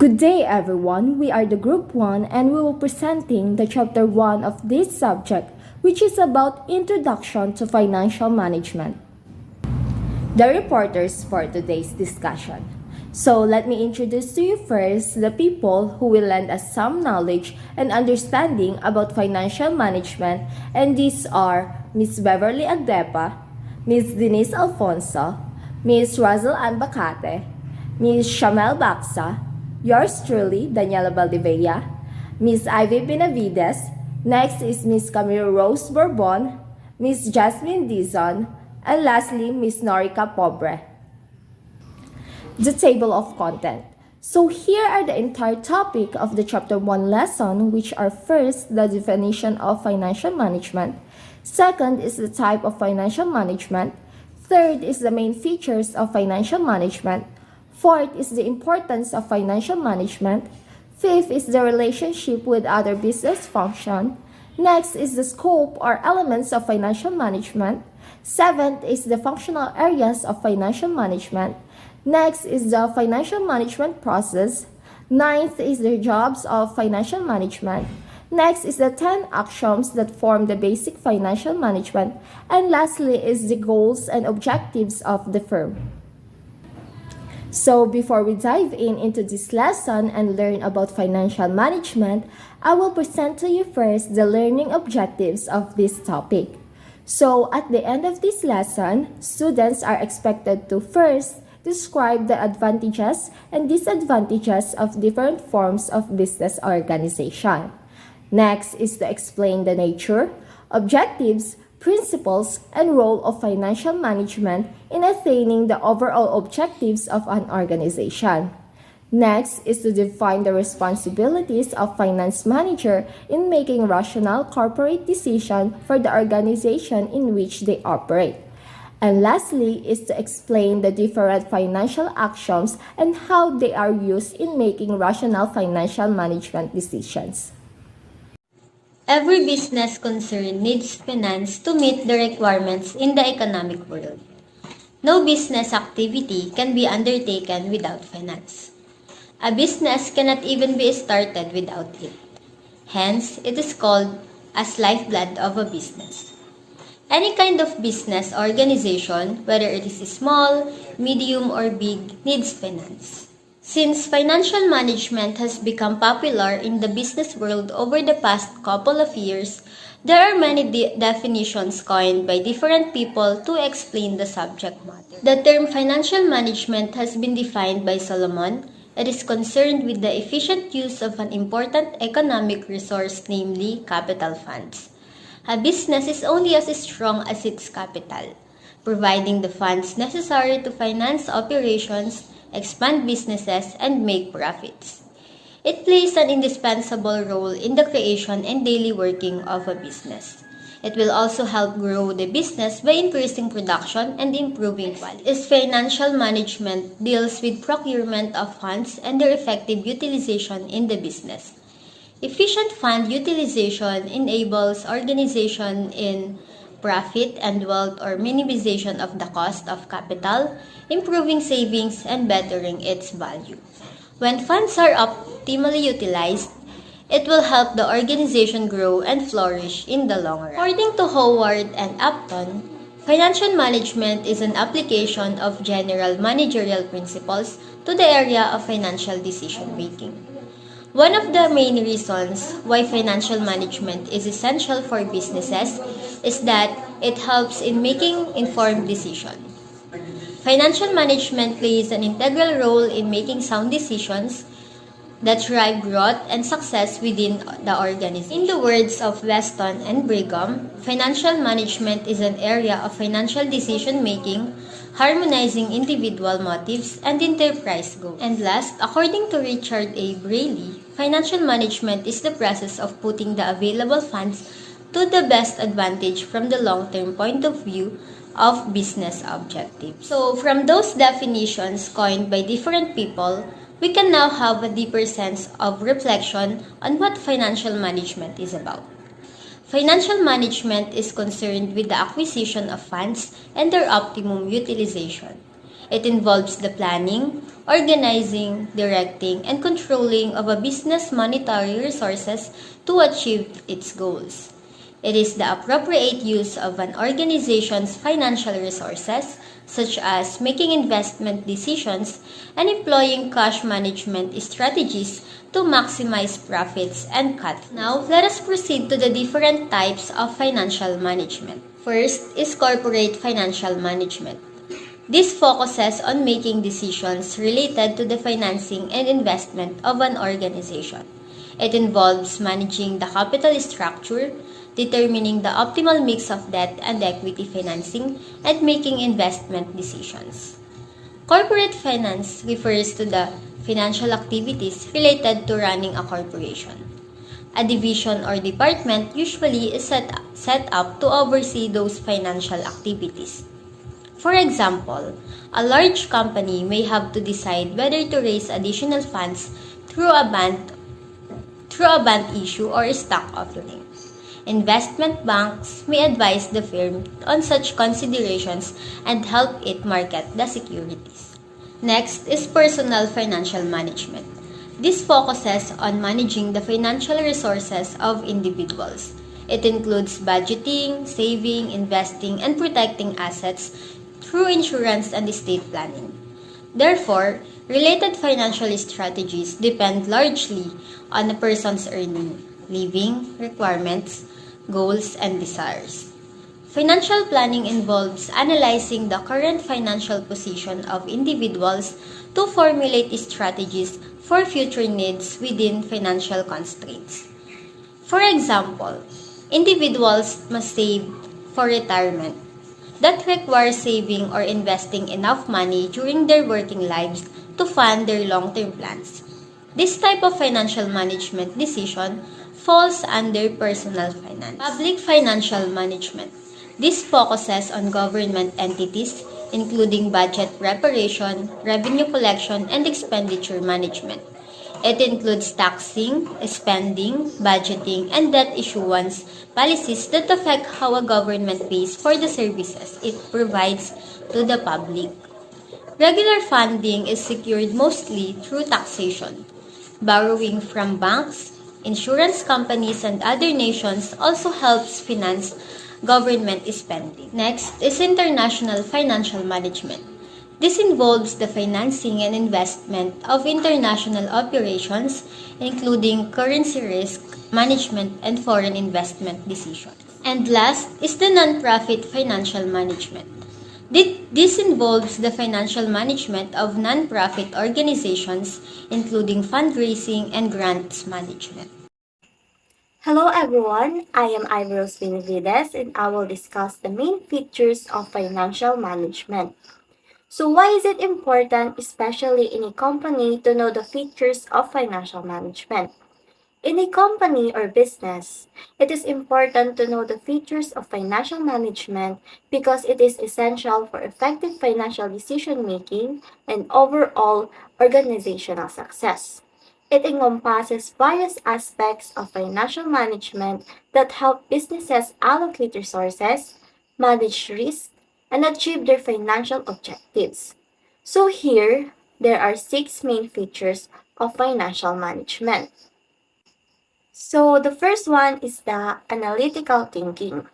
Good day everyone, we are the Group 1 and we will presenting the Chapter 1 of this subject which is about Introduction to Financial Management. The reporters for today's discussion. So let me introduce to you first the people who will lend us some knowledge and understanding about financial management, and these are Ms. Beverly Agdepa, Ms. Denise Alfonso, Ms. Razel Anbacate, Ms. Shamel Baksa, yours truly, Daniela Valdivia, Ms. Ivy Benavides, next is Ms. Camille Rose Bourbon, Ms. Jasmine Dizon, and lastly, Ms. Norika Pobre. The table of content. So here are the entire topic of the Chapter 1 lesson, which are first, the definition of financial management. Second is the type of financial management. Third is the main features of financial management. Fourth is the importance of financial management. Fifth is the relationship with other business functions. Next is the scope or elements of financial management. Seventh is the functional areas of financial management. Next is the financial management process. Ninth is the jobs of financial management. Next is the 10 axioms that form the basic financial management. And lastly is the goals and objectives of the firm. So before we dive into this lesson and learn about financial management, I will present to you first the learning objectives of this topic. So at the end of this lesson, students are expected to first describe the advantages and disadvantages of different forms of business organization. Next is to explain the nature, objectives, principles, and role of financial management in attaining the overall objectives of an organization. Next is to define the responsibilities of finance manager in making rational corporate decisions for the organization in which they operate. And lastly is to explain the different financial axioms and how they are used in making rational financial management decisions. Every business concern needs finance to meet the requirements in the economic world. No business activity can be undertaken without finance. A business cannot even be started without it. Hence, it is called as lifeblood of a business. Any kind of business organization, whether it is small, medium, or big, needs finance. Since financial management has become popular in the business world over the past couple of years, there are many definitions coined by different people to explain the subject matter. The term financial management has been defined by Solomon. It is concerned with the efficient use of an important economic resource, namely capital funds. A business is only as strong as its capital, providing the funds necessary to finance operations, expand businesses, and make profits. It plays an indispensable role in the creation and daily working of a business. It will also help grow the business by increasing production and improving quality. Its financial management deals with procurement of funds and their effective utilization in the business. Efficient fund utilization enables organization in profit and wealth or minimization of the cost of capital, improving savings, and bettering its value. When funds are optimally utilized, it will help the organization grow and flourish in the long run. According to Howard and Upton, financial management is an application of general managerial principles to the area of financial decision making. One of the main reasons why financial management is essential for businesses is that it helps in making informed decisions. Financial management plays an integral role in making sound decisions that drive growth and success within the organization. In the words of Weston and Brigham, financial management is an area of financial decision making, harmonizing individual motives and enterprise goals. And last, according to Richard A. Braley, financial management is the process of putting the available funds to the best advantage from the long-term point of view of business objectives. So, from those definitions coined by different people, we can now have a deeper sense of reflection on what financial management is about. Financial management is concerned with the acquisition of funds and their optimum utilization. It involves the planning, organizing, directing, and controlling of a business monetary resources to achieve its goals. It is the appropriate use of an organization's financial resources, such as making investment decisions and employing cash management strategies to maximize profits and cut. Now, let us proceed to the different types of financial management. First is corporate financial management. This focuses on making decisions related to the financing and investment of an organization. It involves managing the capital structure, determining the optimal mix of debt and equity financing, and making investment decisions. Corporate finance refers to the financial activities related to running a corporation. A division or department usually is set up to oversee those financial activities. For example, a large company may have to decide whether to raise additional funds through a bond issue or stock offering. Investment banks may advise the firm on such considerations and help it market the securities. Next is personal financial management. This focuses on managing the financial resources of individuals. It includes budgeting, saving, investing, and protecting assets through insurance and estate planning. Therefore, related financial strategies depend largely on a person's earning, living requirements, goals, and desires. Financial planning involves analyzing the current financial position of individuals to formulate strategies for future needs within financial constraints. For example, individuals must save for retirement. That requires saving or investing enough money during their working lives to fund their long-term plans. This type of financial management decision falls under personal finance. Public financial management. This focuses on government entities, including budget preparation, revenue collection, and expenditure management. It includes taxing, spending, budgeting, and debt issuance policies that affect how a government pays for the services it provides to the public. Regular funding is secured mostly through taxation. Borrowing from banks, insurance companies, and other nations also helps finance government spending. Next is international financial management. This involves the financing and investment of international operations, including currency risk management and foreign investment decisions. And last is the nonprofit financial management. This involves the financial management of nonprofit organizations, including fundraising and grants management. Hello everyone, I am Ivoros Benavides and I will discuss the main features of financial management. So why is it important, especially in a company, to know the features of financial management? In a company or business, it is important to know the features of financial management because it is essential for effective financial decision making and overall organizational success. It encompasses various aspects of financial management that help businesses allocate resources, manage risk, and achieve their financial objectives. So here, there are six main features of financial management. So the first one is the analytical thinking.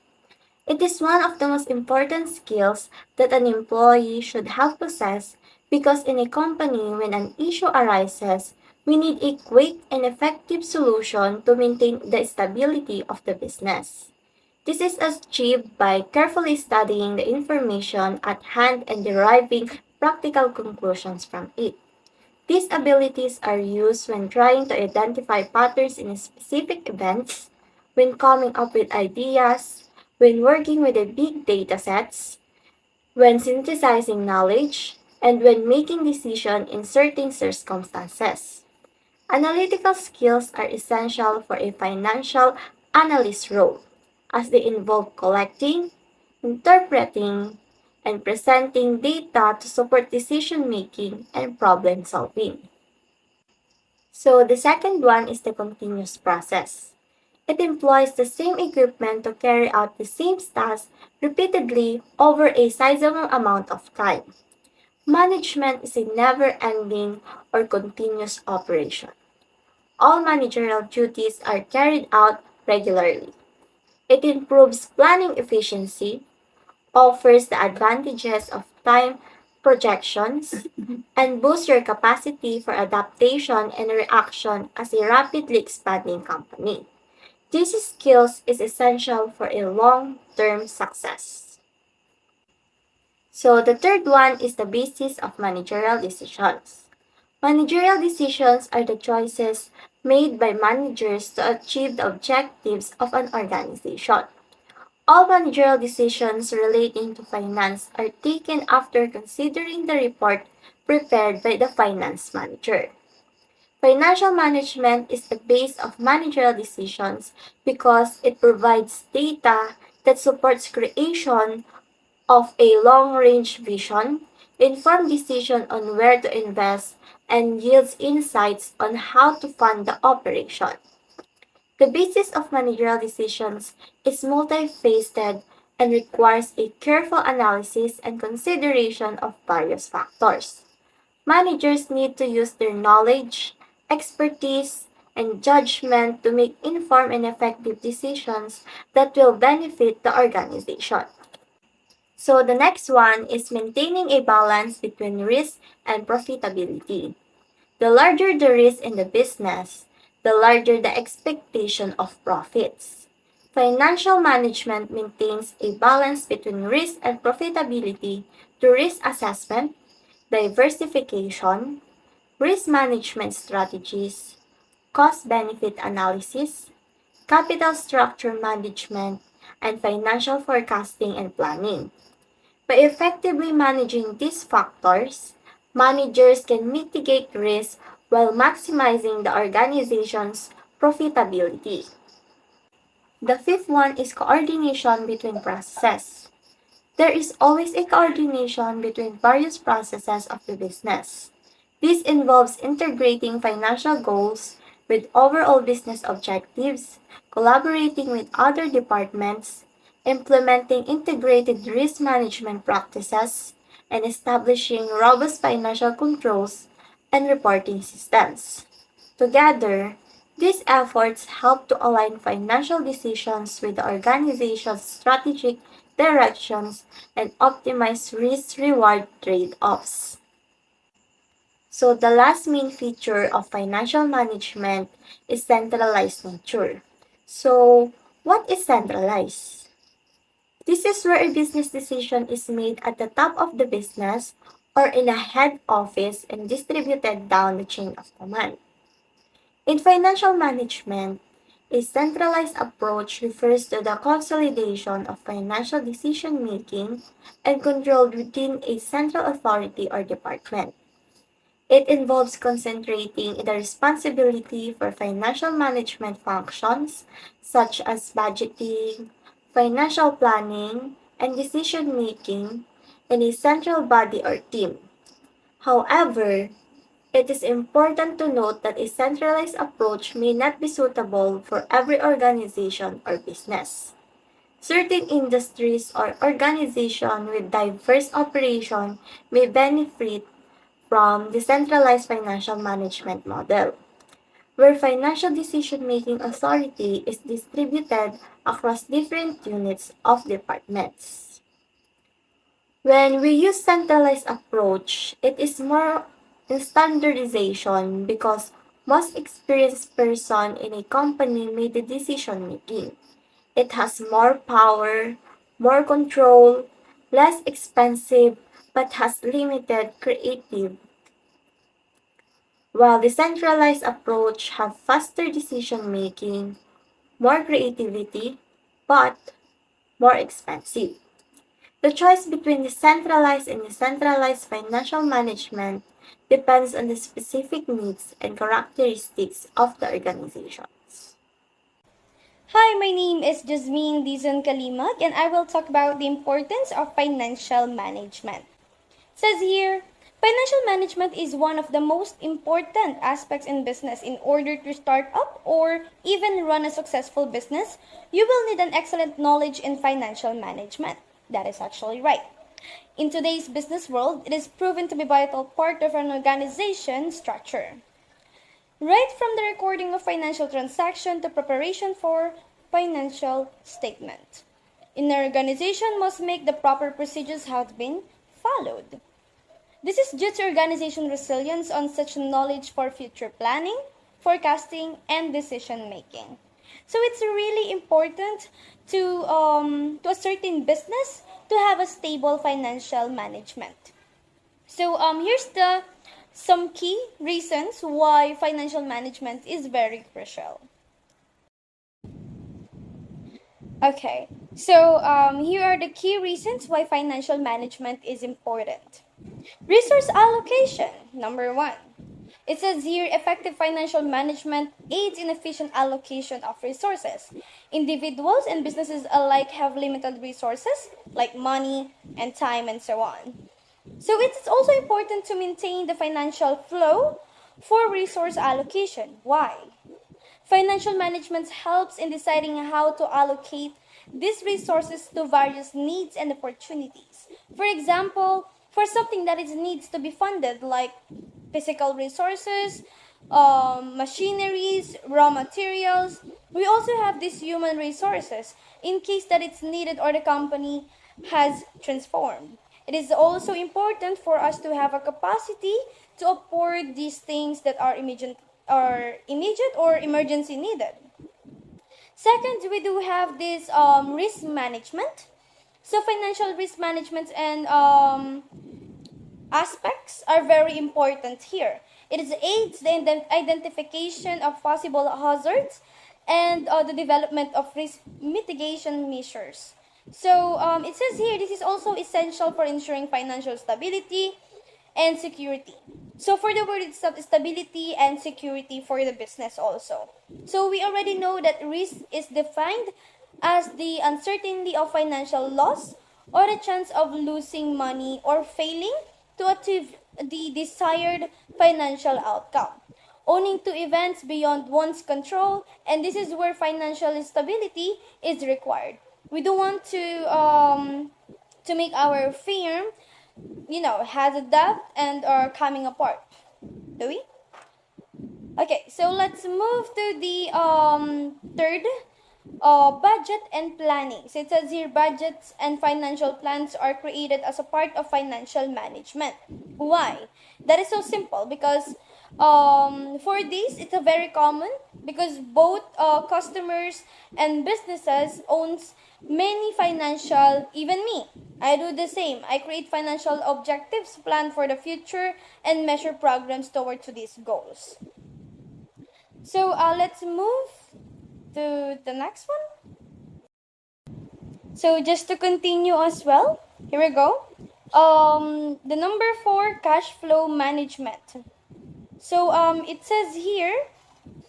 It is one of the most important skills that an employee should have possessed because in a company when an issue arises, we need a quick and effective solution to maintain the stability of the business. This is achieved by carefully studying the information at hand and deriving practical conclusions from it. These abilities are used when trying to identify patterns in specific events, when coming up with ideas, when working with a big data sets, when synthesizing knowledge, and when making decisions in certain circumstances. Analytical skills are essential for a financial analyst role, as they involve collecting, interpreting, and presenting data to support decision making and problem solving. So the second one is the continuous process. It employs the same equipment to carry out the same task repeatedly over a sizable amount of time. Management is a never-ending or continuous operation. All managerial duties are carried out regularly. It improves planning efficiency, offers the advantages of time projections, and boosts your capacity for adaptation and reaction as a rapidly expanding company. These skills is essential for a long-term success. So the third one is the basis of managerial decisions. Managerial decisions are the choices made by managers to achieve the objectives of an organization. All managerial decisions relating to finance are taken after considering the report prepared by the finance manager. Financial management is the base of managerial decisions because it provides data that supports creation of a long-range vision, informed decision on where to invest, and yields insights on how to fund the operation. The basis of managerial decisions is multifaceted and requires a careful analysis and consideration of various factors. Managers need to use their knowledge, expertise, and judgment to make informed and effective decisions that will benefit the organization. So the next one is maintaining a balance between risk and profitability. The larger the risk in the business, the larger the expectation of profits. Financial management maintains a balance between risk and profitability through risk assessment, diversification, risk management strategies, cost benefit analysis, capital structure management, and financial forecasting and planning. By effectively managing these factors, managers can mitigate risk while maximizing the organization's profitability. The fifth one is coordination between processes. There is always a coordination between various processes of the business. This involves integrating financial goals with overall business objectives, collaborating with other departments, implementing integrated risk management practices, and establishing robust financial controls and reporting systems. Together, these efforts help to align financial decisions with the organization's strategic directions and optimize risk-reward trade-offs. So the last main feature of financial management is centralized nature. So what is centralized? This is where a business decision is made at the top of the business or in a head office and distributed down the chain of command. In financial management, a centralized approach refers to the consolidation of financial decision making and control within a central authority or department. It involves concentrating the responsibility for financial management functions such as budgeting, financial planning, and decision making in a central body or team. However, it is important to note that a centralized approach may not be suitable for every organization or business. Certain industries or organizations with diverse operation may benefit from decentralized financial management model, where financial decision-making authority is distributed across different units of departments. When we use centralized approach, it is more in standardization because most experienced person in a company made the decision making. It has more power, more control, less expensive, but has limited creative, while the centralized approach have faster decision making, more creativity, but more expensive. The choice between decentralized and decentralized financial management depends on the specific needs and characteristics of the organizations. Hi, my name is Jasmine Dizon Kalimag, and I will talk about the importance of financial management. It says here, financial management is one of the most important aspects in business. In order to start up or even run a successful business, you will need an excellent knowledge in financial management. That is actually right. In today's business world, it is proven to be a vital part of an organization structure. Right from the recording of financial transaction to preparation for financial statement. An organization must make the proper procedures have been followed. This is due to organization resilience on such knowledge for future planning, forecasting, and decision making. So it's really important to a certain business to have a stable financial management. So here's the some key reasons why financial management is very crucial. Okay, so here are the key reasons why financial management is important. Resource allocation, number one. It says here effective financial management aids in efficient allocation of resources. Individuals and businesses alike have limited resources like money and time and so on. So it's also important to maintain the financial flow for resource allocation. Why? Financial management helps in deciding how to allocate these resources to various needs and opportunities. For example, for something that is needs to be funded like physical resources, machineries, raw materials. We also have these human resources in case that it's needed or the company has transformed. It is also important for us to have a capacity to afford these things that are immediate or emergency needed. Second, we do have this risk management. So financial risk management and aspects are very important here. It is aids the identification of possible hazards and the development of risk mitigation measures. So it says here this is also essential for ensuring financial stability and security. So for the word itself, stability and security for the business also. So we already know that risk is defined as the uncertainty of financial loss or the chance of losing money or failing to achieve the desired financial outcome, owing to events beyond one's control, and this is where financial stability is required. We don't want to make our firm, has a debt and are coming apart. Do we? Okay, so let's move to the third, budget and planning. So it says here budgets and financial plans are created as a part of financial management. Why? That is so simple because for this it's a very common because both customers and businesses owns many financial, even me. I do the same. I create financial objectives, plan for the future, and measure programs toward to these goals. So let's move to the next one. So just to continue as well, here we go. The number 4, cash flow management. So it says here,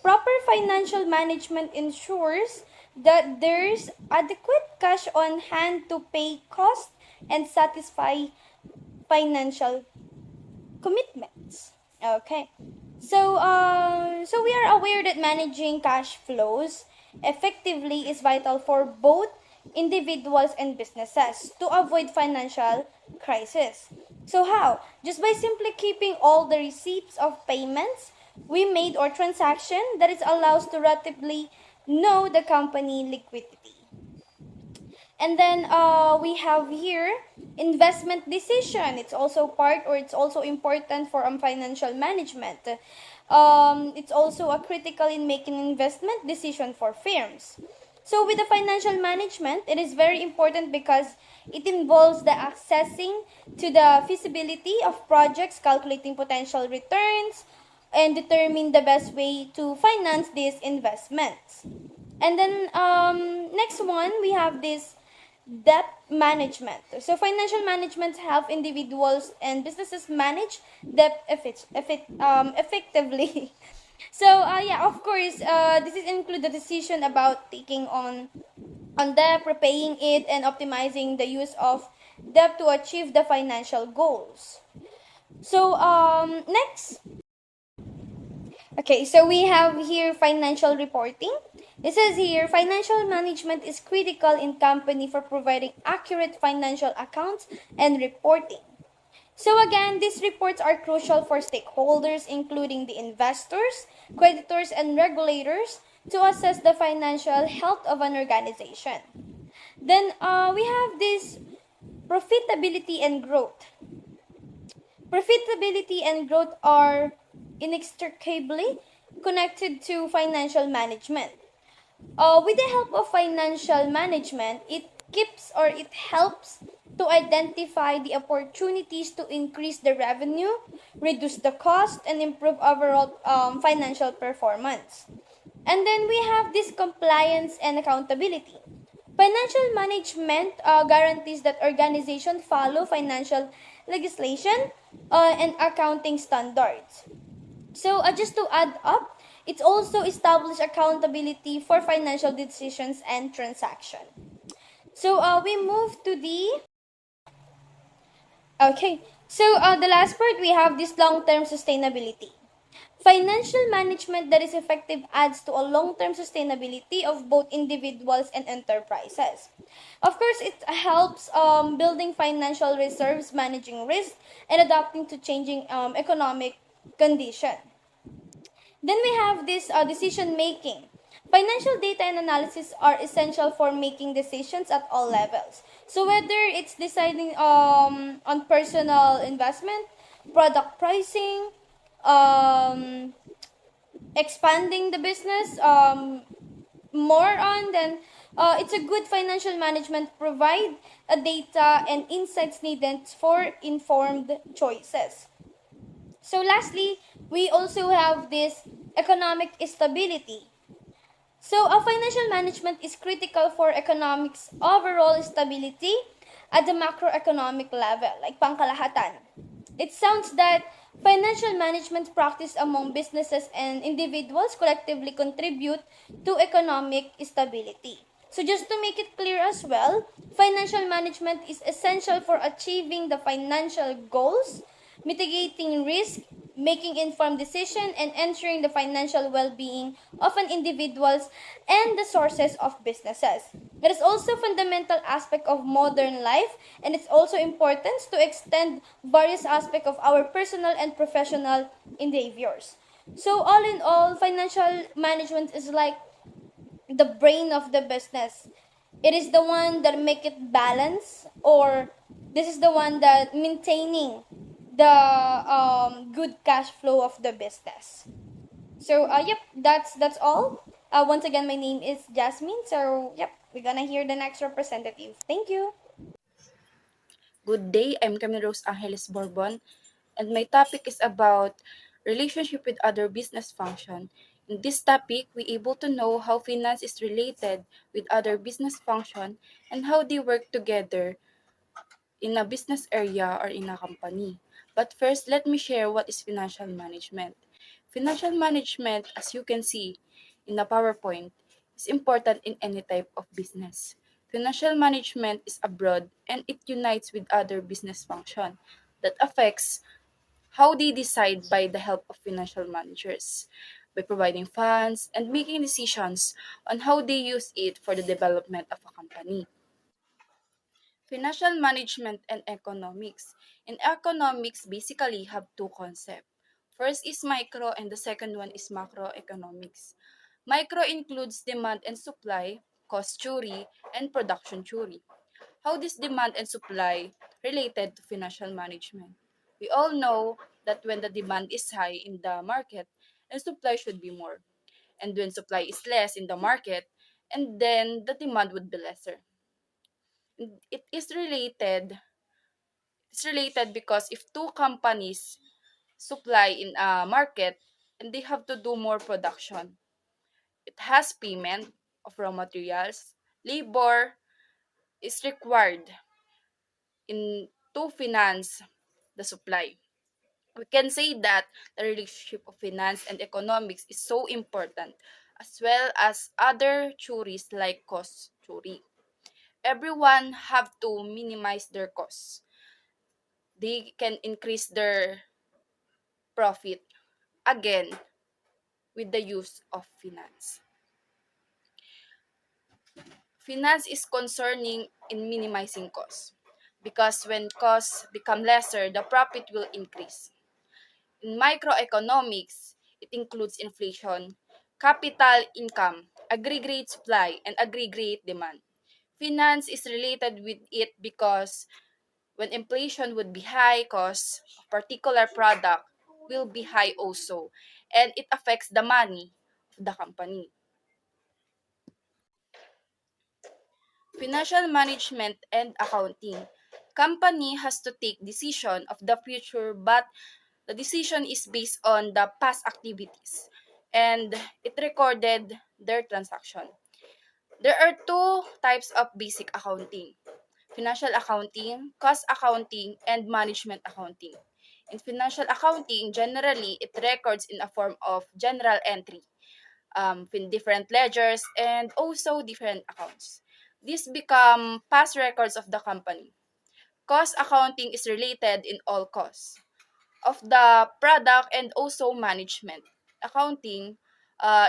proper financial management ensures that there's adequate cash on hand to pay costs and satisfy financial commitments. Okay. So we are aware that managing cash flows effectively is vital for both individuals and businesses to avoid financial crisis. So how? Just by simply keeping all the receipts of payments we made or transaction that is allows to relatively know the company liquidity. And then we have here investment decision. It's also part or it's also important for financial management. It's also a critical in making investment decision for firms. So with the financial management, it is very important because it involves the accessing to the feasibility of projects, calculating potential returns, and determine the best way to finance these investments. And then next one, we have this debt management. So financial management help individuals and businesses manage debt effectively. So yeah, of course, this is include the decision about taking on debt, repaying it, and optimizing the use of debt to achieve the financial goals. So next. Okay, so we have here financial reporting. It says here, financial management is critical in company for providing accurate financial accounts and reporting. So again, these reports are crucial for stakeholders, including the investors, creditors, and regulators, to assess the financial health of an organization. Then we have this profitability and growth. Profitability and growth are inextricably connected to financial management. With the help of financial management, it keeps or it helps to identify the opportunities to increase the revenue, reduce the cost, and improve overall financial performance. And then we have this compliance and accountability. Financial management guarantees that organizations follow financial legislation and accounting standards. So just to add up, it's also established accountability for financial decisions and transaction. So we move to the okay. So the last part we have this long-term sustainability. Financial management that is effective adds to a long-term sustainability of both individuals and enterprises. Of course, it helps building financial reserves, managing risk, and adapting to changing economic condition. Then we have this decision making. Financial data and analysis are essential for making decisions at all levels. So whether it's deciding on personal investment, product pricing, um, expanding the business, more on, then it's a good financial management provide a data and insights needed for informed choices. So lastly, we also have this economic stability. So financial management is critical for economics overall stability at the macroeconomic level, like pangkalahatan. It sounds that financial management practice among businesses and individuals collectively contribute to economic stability. So just to make it clear as well, financial management is essential for achieving the financial goals, mitigating risk, making informed decisions, and ensuring the financial well-being of an individuals and the sources of businesses. It is also a fundamental aspect of modern life, and it's also important to extend various aspects of our personal and professional endeavors. So all in all, financial management is like the brain of the business. It is the one that make it balance, or this is the one that maintaining the good cash flow of the business. So yep, that's all. Once again, my name is Jasmine. So yep, we're gonna hear the next representative. Thank you. Good day, I'm Camille Rose Angeles Bourbon, and my topic is about relationship with other business function. In this topic, we able to know how finance is related with other business function and how they work together in a business area or in a company. But first, let me share what is financial management. Financial management, as you can see in the PowerPoint, is important in any type of business. Financial management is abroad and it unites with other business function that affects how they decide by the help of financial managers by providing funds and making decisions on how they use it for the development of a company. Financial management and economics. In economics, basically have two concepts. First is micro and the second one is macroeconomics. Micro includes demand and supply, cost theory, and production theory. How this demand and supply related to financial management? We all know that when the demand is high in the market, and supply should be more. And when supply is less in the market, and then the demand would be lesser. It is related it's related because if two companies supply in a market and they have to do more production, it has payment of raw materials, labor is required in to finance the supply. We can say that the relationship of finance and economics is so important, as well as other theories like cost theory. Everyone have to minimize their costs. They can increase their profit again with the use of finance. Finance is concerning in minimizing costs because when costs become lesser, the profit will increase. In microeconomics, it includes inflation, capital income, aggregate supply, and aggregate demand. Finance is related with it because when inflation would be high, costs of particular product will be high also, and it affects the money of the company. Financial management and accounting. Company has to take decision of the future, but the decision is based on the past activities and it recorded their transaction. There are two types of basic accounting: financial accounting, cost accounting, and management accounting. In financial accounting, generally, it records in a form of general entry, in different ledgers, and also different accounts. These become past records of the company. Cost accounting is related in all costs of the product and also management. Accounting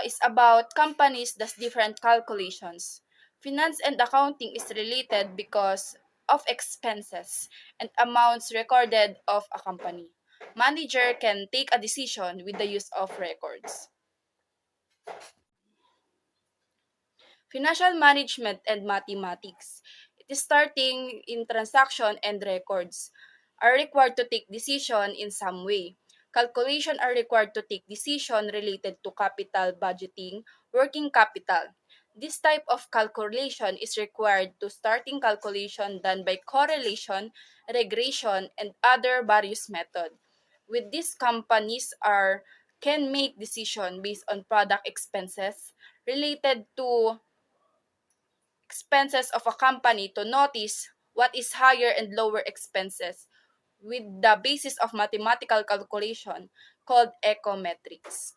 is about companies does different calculations. Finance and accounting is related because of expenses and amounts recorded of a company. Manager can take a decision with the use of records. Financial management and mathematics. It is starting in transaction and records are required to take decision in some way. Calculation are required to take decision related to capital budgeting, working capital. This type of calculation is required to starting calculation done by correlation, regression, and other various method. With these companies are can make decision based on product expenses related to expenses of a company to notice what is higher and lower expenses with the basis of mathematical calculation called econometrics.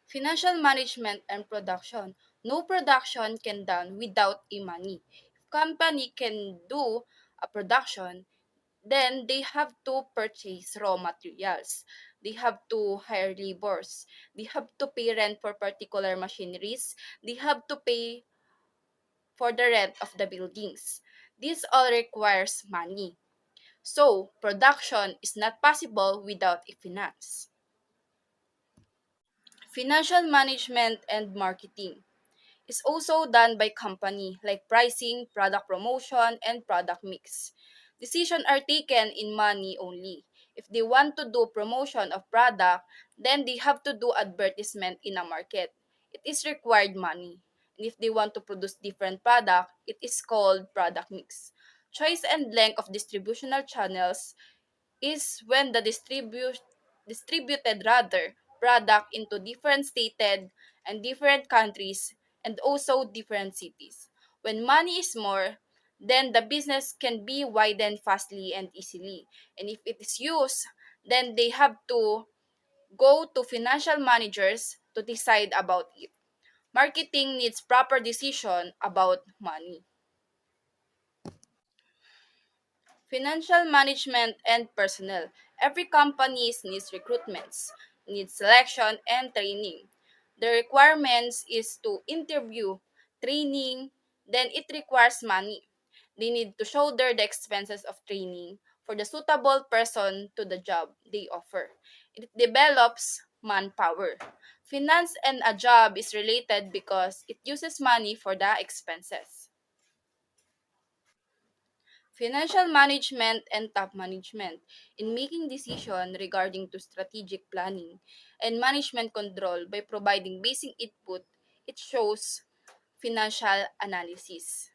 Financial management and production. No production can done without a money. If company can do a production, then they have to purchase raw materials. They have to hire laborers. They have to pay rent for particular machineries. They have to pay for the rent of the buildings. This all requires money. So, production is not possible without a finance. Financial management and marketing is also done by company like pricing, product promotion, and product mix. Decisions are taken in money only. If they want to do promotion of product, then they have to do advertisement in a market. It is required money. And if they want to produce different product, it is called product mix. Choice and length of distributional channels is when the distributed rather product into different stated and different countries and also different cities. When money is more, then the business can be widened fastly and easily. And if it is used, then they have to go to financial managers to decide about it. Marketing needs proper decision about money. Financial management and personnel. Every company needs recruitments, needs selection and training. The requirements is to interview, training, then it requires money. They need to shoulder the expenses of training for the suitable person to the job they offer. It develops manpower. Finance and a job is related because it uses money for the expenses. Financial management and top management in making decision regarding to strategic planning and management control by providing basic input, it shows financial analysis.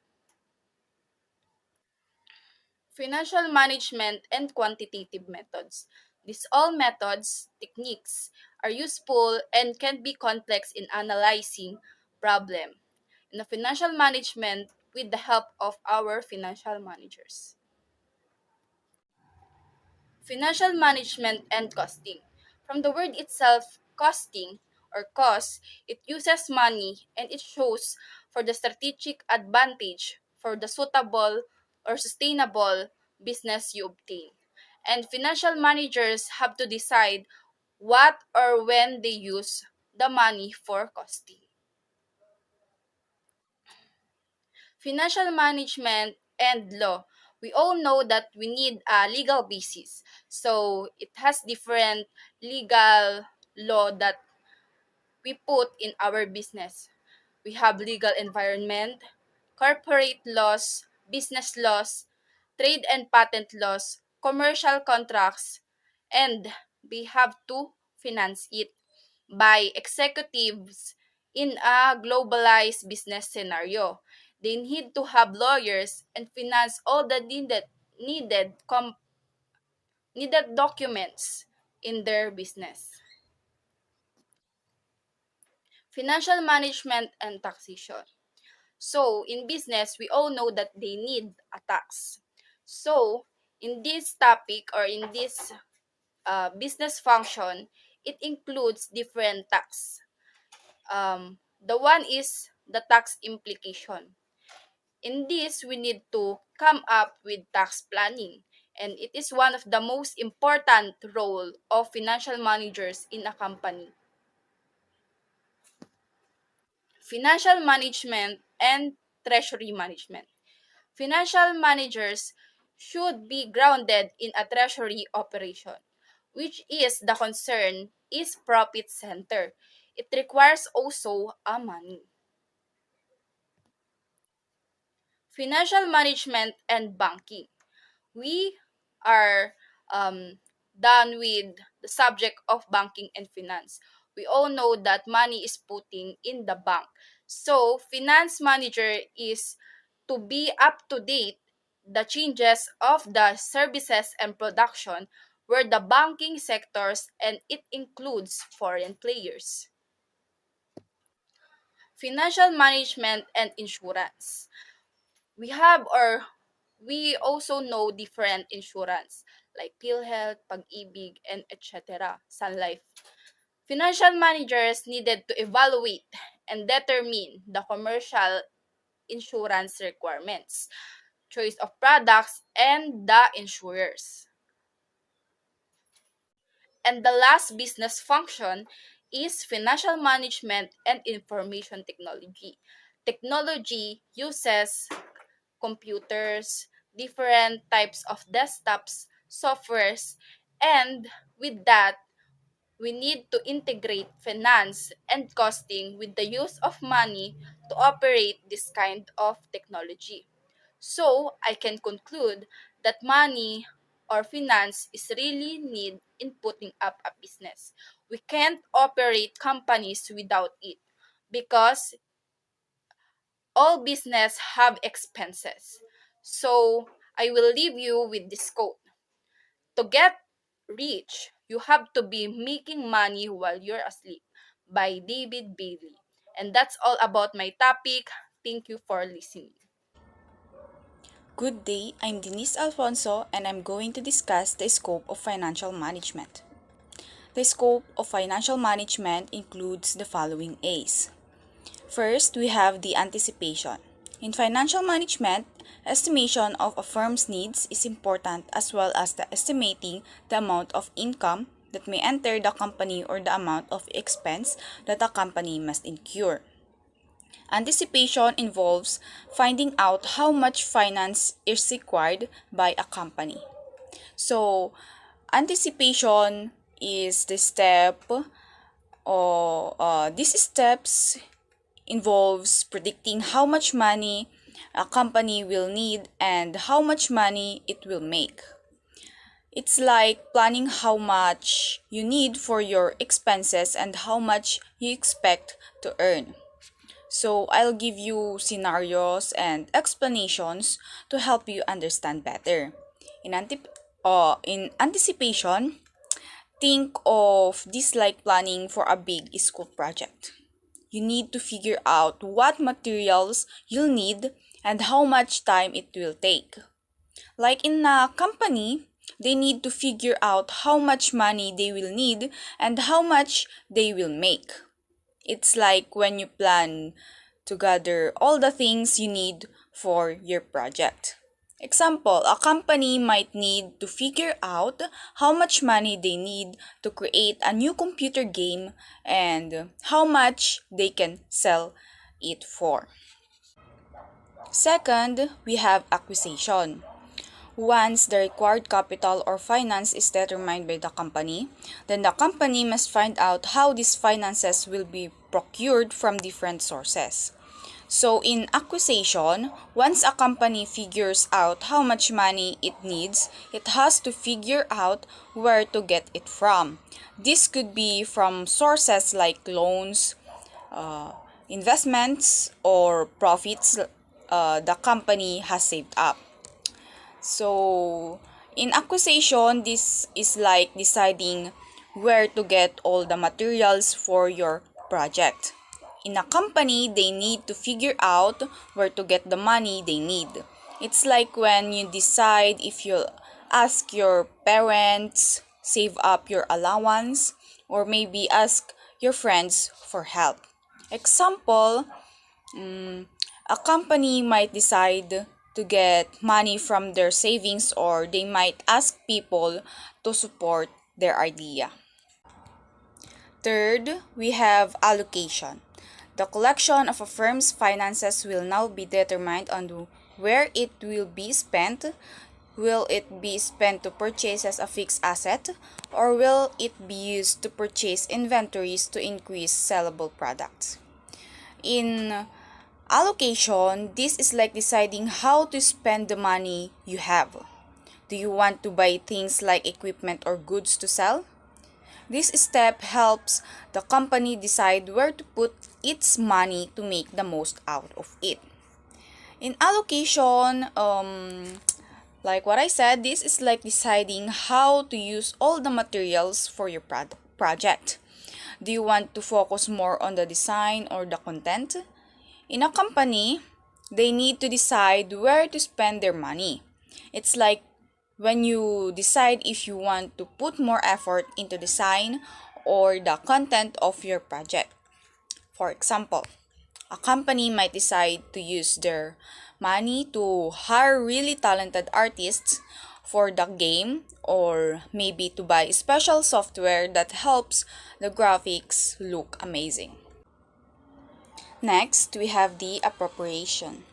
Financial management and quantitative methods. These all methods, techniques, are useful and can be complex in analyzing problem in the financial management with the help of our financial managers. Financial management and costing. From the word itself, costing or cost, it uses money and it shows for the strategic advantage for the suitable or sustainable business you obtain. And financial managers have to decide what or when they use the money for costing. Financial management and law. We all know that we need a legal basis. So it has different legal law that we put in our business. We have legal environment, corporate laws, business laws, trade and patent laws, commercial contracts, and we have to finance it by executives in a globalized business scenario. They need to have lawyers and finance all the needed needed documents in their business. Financial management and taxation. So, in business, we all know that they need a tax. So, in this topic or in this business function, it includes different tax. The one is the tax implication. In this, we need to come up with tax planning. And it is one of the most important role of financial managers in a company. Financial management and treasury management. Financial managers should be grounded in a treasury operation, which is the concern is profit center. It requires also a money. Financial management and banking. We are done with the subject of banking and finance. We all know that money is putting in the bank. So, finance manager is to be up to date the changes of the services and production where the banking sectors and it includes foreign players. Financial management and insurance. We have or we also know different insurance like PhilHealth, Pag-ibig, and etc. Sun Life. Financial managers needed to evaluate and determine the commercial insurance requirements, choice of products, and the insurers. And the last business function is financial management and information technology. Technology uses computers, different types of desktops, softwares, and with that, we need to integrate finance and costing with the use of money to operate this kind of technology. So, I can conclude that money or finance is really need in putting up a business. We can't operate companies without it because all business have expenses. So, I will leave you with this quote. To get rich, you have to be making money while you're asleep by David Bailey. And that's all about my topic. Thank you for listening. Good day, I'm Denise Alfonso and I'm going to discuss the scope of financial management. The scope of financial management includes the following A's. First, we have the anticipation. In financial management, estimation of a firm's needs is important as well as the estimating the amount of income that may enter the company or the amount of expense that a company must incur. Anticipation involves finding out how much finance is required by a company. So, anticipation is the step or these steps involves predicting how much money a company will need and how much money it will make. It's like planning how much you need for your expenses and how much you expect to earn. So I'll give you scenarios and explanations to help you understand better. In anticipation, think of this like planning for a big school project. You need to figure out what materials you'll need and how much time it will take. Like in a company, they need to figure out how much money they will need and how much they will make. It's like when you plan to gather all the things you need for your project. Example, a company might need to figure out how much money they need to create a new computer game and how much they can sell it for. Second, we have acquisition. Once the required capital or finance is determined by the company, then the company must find out how these finances will be procured from different sources. So in acquisition, once a company figures out how much money it needs, it has to figure out where to get it from. This could be from sources like loans, uh, investments, or profits the company has saved up. So, in acquisition, this is like deciding where to get all the materials for your project. In a company, they need to figure out where to get the money they need. It's like when you decide if you ask your parents, save up your allowance, or maybe ask your friends for help. Example, a company might decide to get money from their savings, or they might ask people to support their idea. Third, we have allocation. The collection of a firm's finances will now be determined on where it will be spent. Will it be spent to purchase as a fixed asset, or will it be used to purchase inventories to increase sellable products? In allocation, this is like deciding how to spend the money you have. Do you want to buy things like equipment or goods to sell? This step helps the company decide where to put its money to make the most out of it. In allocation, like what I said, this is like deciding how to use all the materials for your project. Do you want to focus more on the design or the content? In a company, they need to decide where to spend their money. It's like when you decide if you want to put more effort into design or the content of your project. For example, a company might decide to use their money to hire really talented artists for the game, or maybe to buy special software that helps the graphics look amazing. Next, we have the appropriation.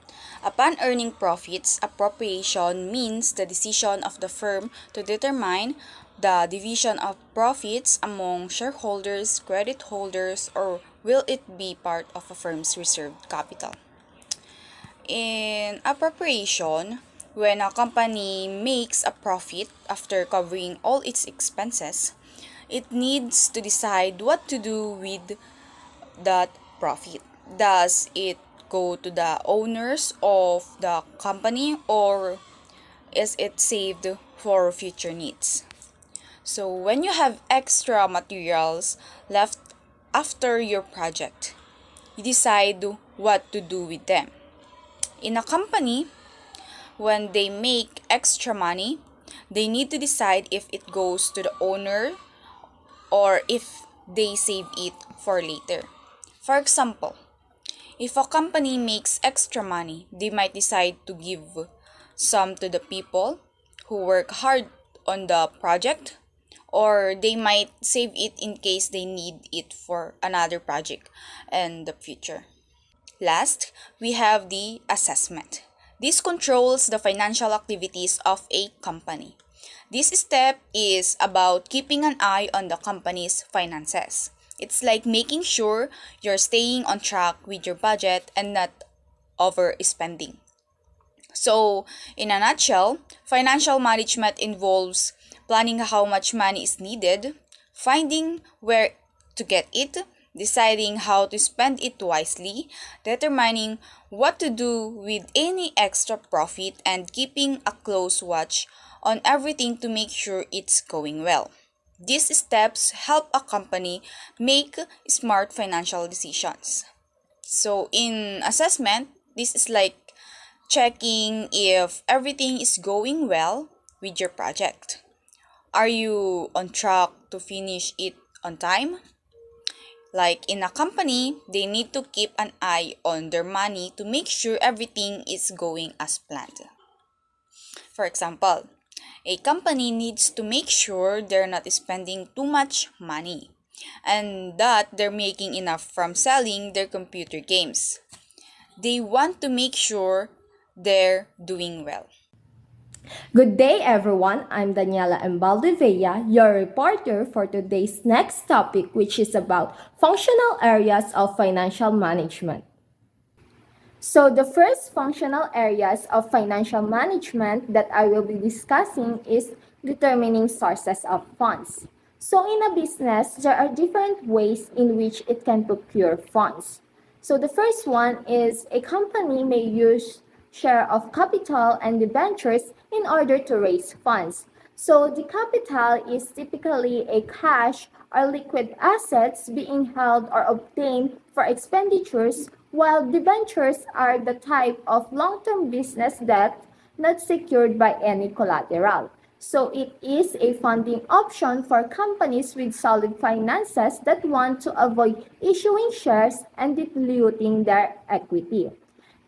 Upon earning profits, appropriation means the decision of the firm to determine the division of profits among shareholders, credit holders, or will it be part of a firm's reserved capital. In appropriation, when a company makes a profit after covering all its expenses, it needs to decide what to do with that profit. Does it go to the owners of the company, or is it saved for future needs? So when you have extra materials left after your project, you decide what to do with them. In a company, when they make extra money, they need to decide if it goes to the owner or if they save it for later. For example, if a company makes extra money, they might decide to give some to the people who work hard on the project, or they might save it in case they need it for another project in the future. Last, we have the assessment. This controls the financial activities of a company. This step is about keeping an eye on the company's finances. It's like making sure you're staying on track with your budget and not overspending. So, in a nutshell, financial management involves planning how much money is needed, finding where to get it, deciding how to spend it wisely, determining what to do with any extra profit, and keeping a close watch on everything to make sure it's going well. These steps help a company make smart financial decisions. So, in assessment, this is like checking if everything is going well with your project. Are you on track to finish it on time? Like in a company, they need to keep an eye on their money to make sure everything is going as planned. For example, a company needs to make sure they're not spending too much money and that they're making enough from selling their computer games. They want to make sure they're doing well. Good day, everyone. I'm Daniela M. Valdivia, your reporter for today's next topic, which is about functional areas of financial management. So, the first functional areas of financial management that I will be discussing is determining sources of funds. So, in a business, there are different ways in which it can procure funds. So, the first one is a company may use share of capital and debentures in order to raise funds. So, the capital is typically a cash or liquid assets being held or obtained for expenditures, while debentures are the type of long-term business debt not secured by any collateral. So it is a funding option for companies with solid finances that want to avoid issuing shares and diluting their equity.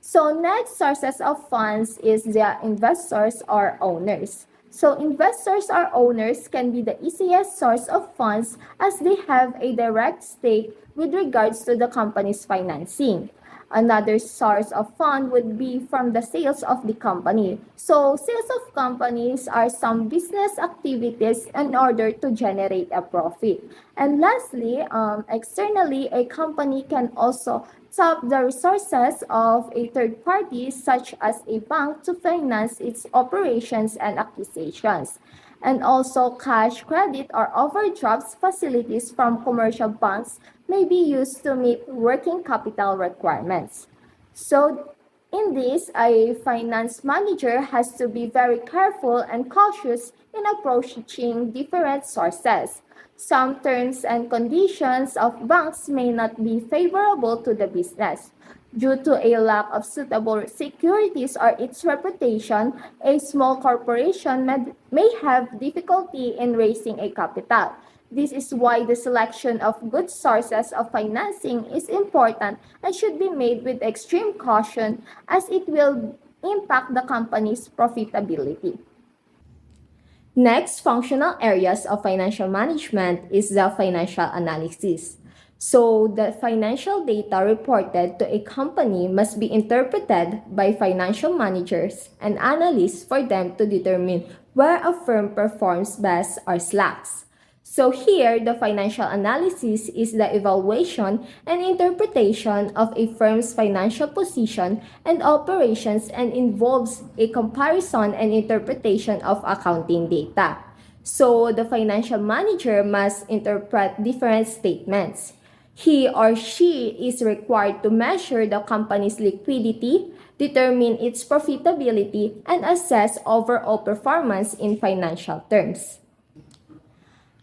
So next sources of funds is the investors or owners. So investors or owners can be the easiest source of funds as they have a direct stake with regards to the company's financing. Another source of fund would be from the sales of the company. So sales of companies are some business activities in order to generate a profit. And lastly, externally, a company can also tap the resources of a third party such as a bank to finance its operations and acquisitions. And also cash credit or overdrafts facilities from commercial banks may be used to meet working capital requirements. So in this, a finance manager has to be very careful and cautious in approaching different sources. Some terms and conditions of banks may not be favorable to the business. Due to a lack of suitable securities or its reputation, a small corporation may have difficulty in raising a capital. This is why the selection of good sources of financing is important and should be made with extreme caution as it will impact the company's profitability. Next, functional areas of financial management is the financial analysis. So, the financial data reported to a company must be interpreted by financial managers and analysts for them to determine where a firm performs best or slacks. So here, the financial analysis is the evaluation and interpretation of a firm's financial position and operations and involves a comparison and interpretation of accounting data. So the financial manager must interpret different statements. He or she is required to measure the company's liquidity, determine its profitability, and assess overall performance in financial terms.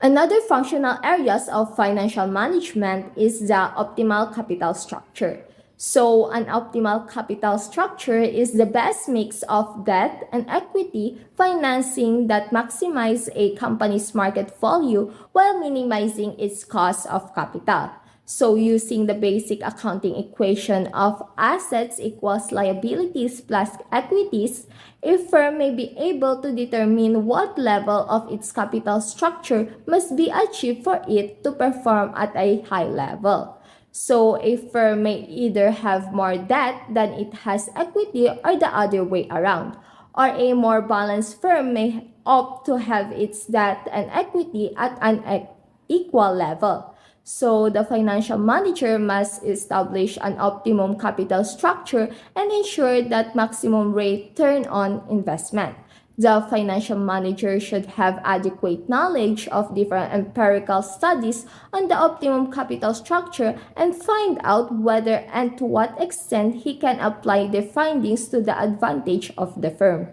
Another functional areas of financial management is the optimal capital structure. So, an optimal capital structure is the best mix of debt and equity financing that maximize a company's market value while minimizing its cost of capital. So, using the basic accounting equation of assets equals liabilities plus equities, a firm may be able to determine what level of its capital structure must be achieved for it to perform at a high level. So, a firm may either have more debt than it has equity or the other way around. Or a more balanced firm may opt to have its debt and equity at an equal level. So, the financial manager must establish an optimum capital structure and ensure that maximum return on investment. The financial manager should have adequate knowledge of different empirical studies on the optimum capital structure and find out whether and to what extent he can apply the findings to the advantage of the firm.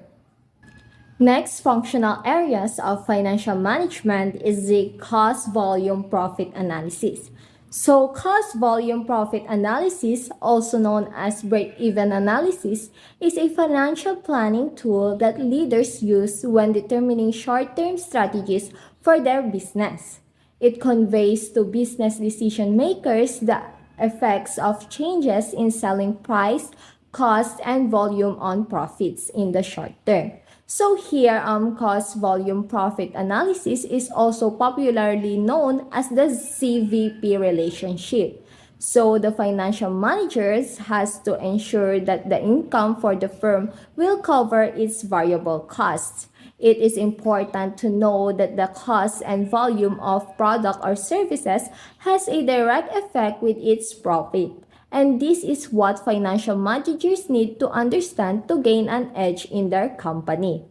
Next functional areas of financial management is the cost volume profit analysis. So cost volume profit analysis, also known as break-even analysis, is a financial planning tool that leaders use when determining short-term strategies for their business. It conveys to business decision makers the effects of changes in selling price, cost, and volume on profits in the short term. So here, cost volume profit analysis is also popularly known as the CVP relationship. So the financial managers has to ensure that the income for the firm will cover its variable costs. It is important to know that the cost and volume of product or services has a direct effect with its profit. And this is what financial managers need to understand to gain an edge in their company.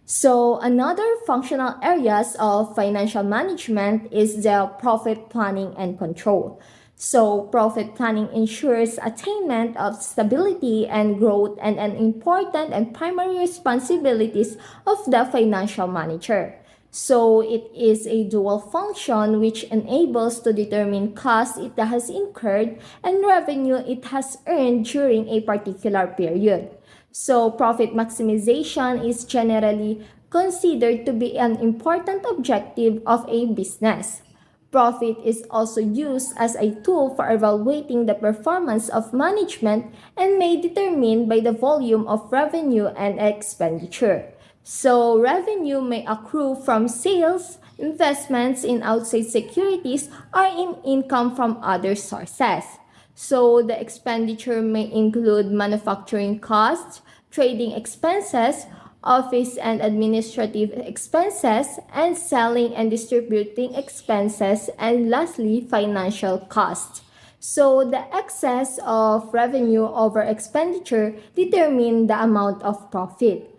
So another functional areas of financial management is the profit planning and control. So profit planning ensures attainment of stability and growth and an important and primary responsibilities of the financial manager. So it is a dual function which enables to determine cost it has incurred and revenue it has earned during a particular period. So profit maximization is generally considered to be an important objective of a business. Profit is also used as a tool for evaluating the performance of management and may be determined by the volume of revenue and expenditure. So revenue may accrue from sales, investments in outside securities, or in income from other sources. So the expenditure may include manufacturing costs, trading expenses, office and administrative expenses, and selling and distributing expenses, and lastly, financial costs. So the excess of revenue over expenditure determine the amount of profit.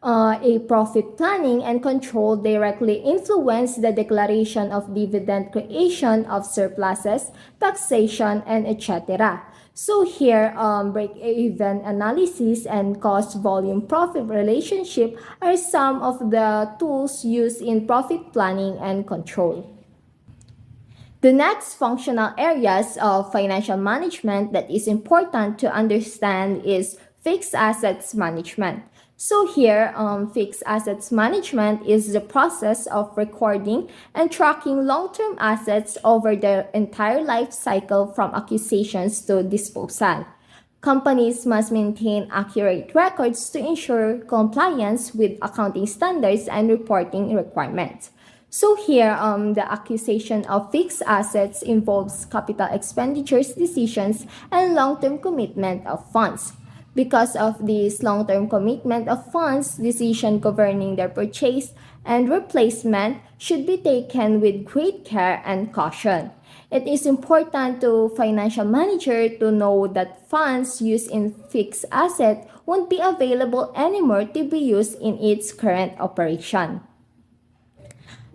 A profit planning and control directly influence the declaration of dividend, creation of surpluses, taxation, and etc. So here, break-even analysis and cost-volume profit relationship are some of the tools used in profit planning and control. The next functional areas of financial management that is important to understand is fixed assets management. So here, fixed assets management is the process of recording and tracking long-term assets over their entire life cycle from acquisitions to disposal. Companies must maintain accurate records to ensure compliance with accounting standards and reporting requirements. So here, the acquisition of fixed assets involves capital expenditures decisions and long-term commitment of funds. Because of this long-term commitment of funds, decision governing their purchase and replacement should be taken with great care and caution. It is important to financial manager to know that funds used in fixed asset won't be available anymore to be used in its current operation.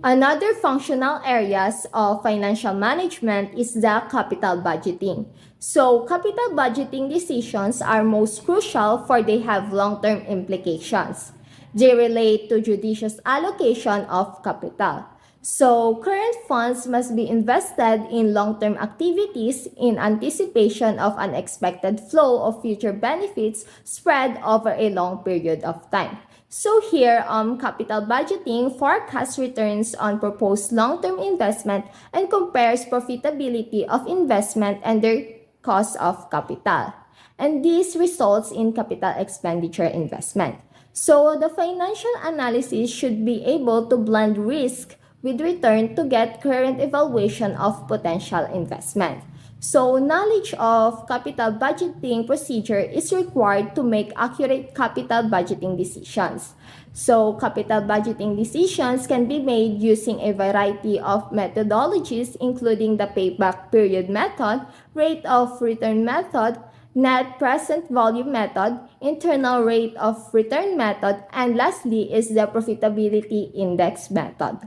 Another functional areas of financial management is the capital budgeting. So, capital budgeting decisions are most crucial for they have long-term implications. They relate to judicious allocation of capital. So, current funds must be invested in long-term activities in anticipation of an expected flow of future benefits spread over a long period of time. So here, capital budgeting forecasts returns on proposed long-term investment and compares profitability of investment and their cost of capital. And this results in capital expenditure investment. So the financial analysis should be able to blend risk with return to get current evaluation of potential investment. So knowledge of capital budgeting procedure is required to make accurate capital budgeting decisions. So capital budgeting decisions can be made using a variety of methodologies including the payback period method, rate of return method, net present value method, internal rate of return method, and lastly is the profitability index method.